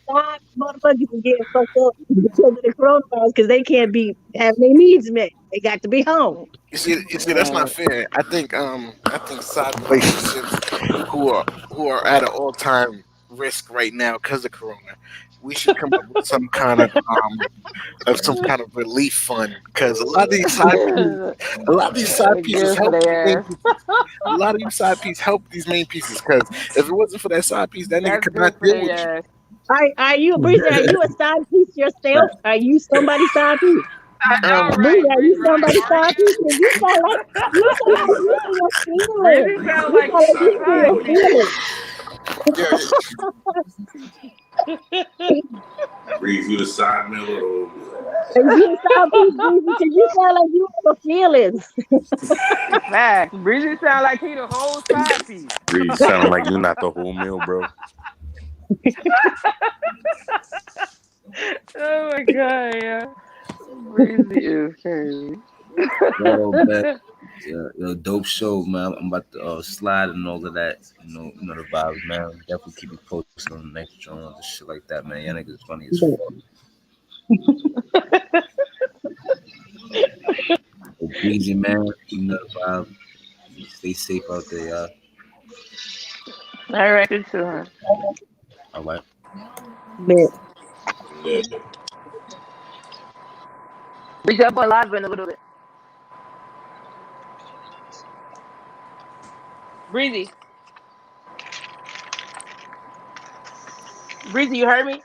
side motherfuckers are getting fucked up because of the coronavirus because they can't be having their needs met. They got to be home. You see, that's not fair. I think side relationships who are at an all time risk right now because of Corona. We should come up with some kind of relief fund because a lot of these side pieces help these main pieces. A lot of these side pieces help these main pieces because if it wasn't for that side piece, that nigga could not deal with you. Are you, Breezy? Are you a side piece yourself? Are you somebody's side piece? Breezy, are you somebody's side piece? You sound like you sound like you feelings. Breeze, you the side middle. You sound piece, Breezy, because you sound like you have feelings. Fact. Breezy sound like he the whole side piece. Breeze sounding like you're not the whole meal, bro. Oh my god, yeah. Breezy is crazy. Yo, man. Yo, dope show, man. I'm about to slide and all of that. You know the vibes, man. Definitely keep you posted on the next joint and shit like that, man. Y'all niggas funny as fuck. Breezy, man. You know the vibe. Stay safe out there, y'all. All right, good too, huh? All right. Yeah. We got boy live in a little bit. Breezy. Breezy, you heard me?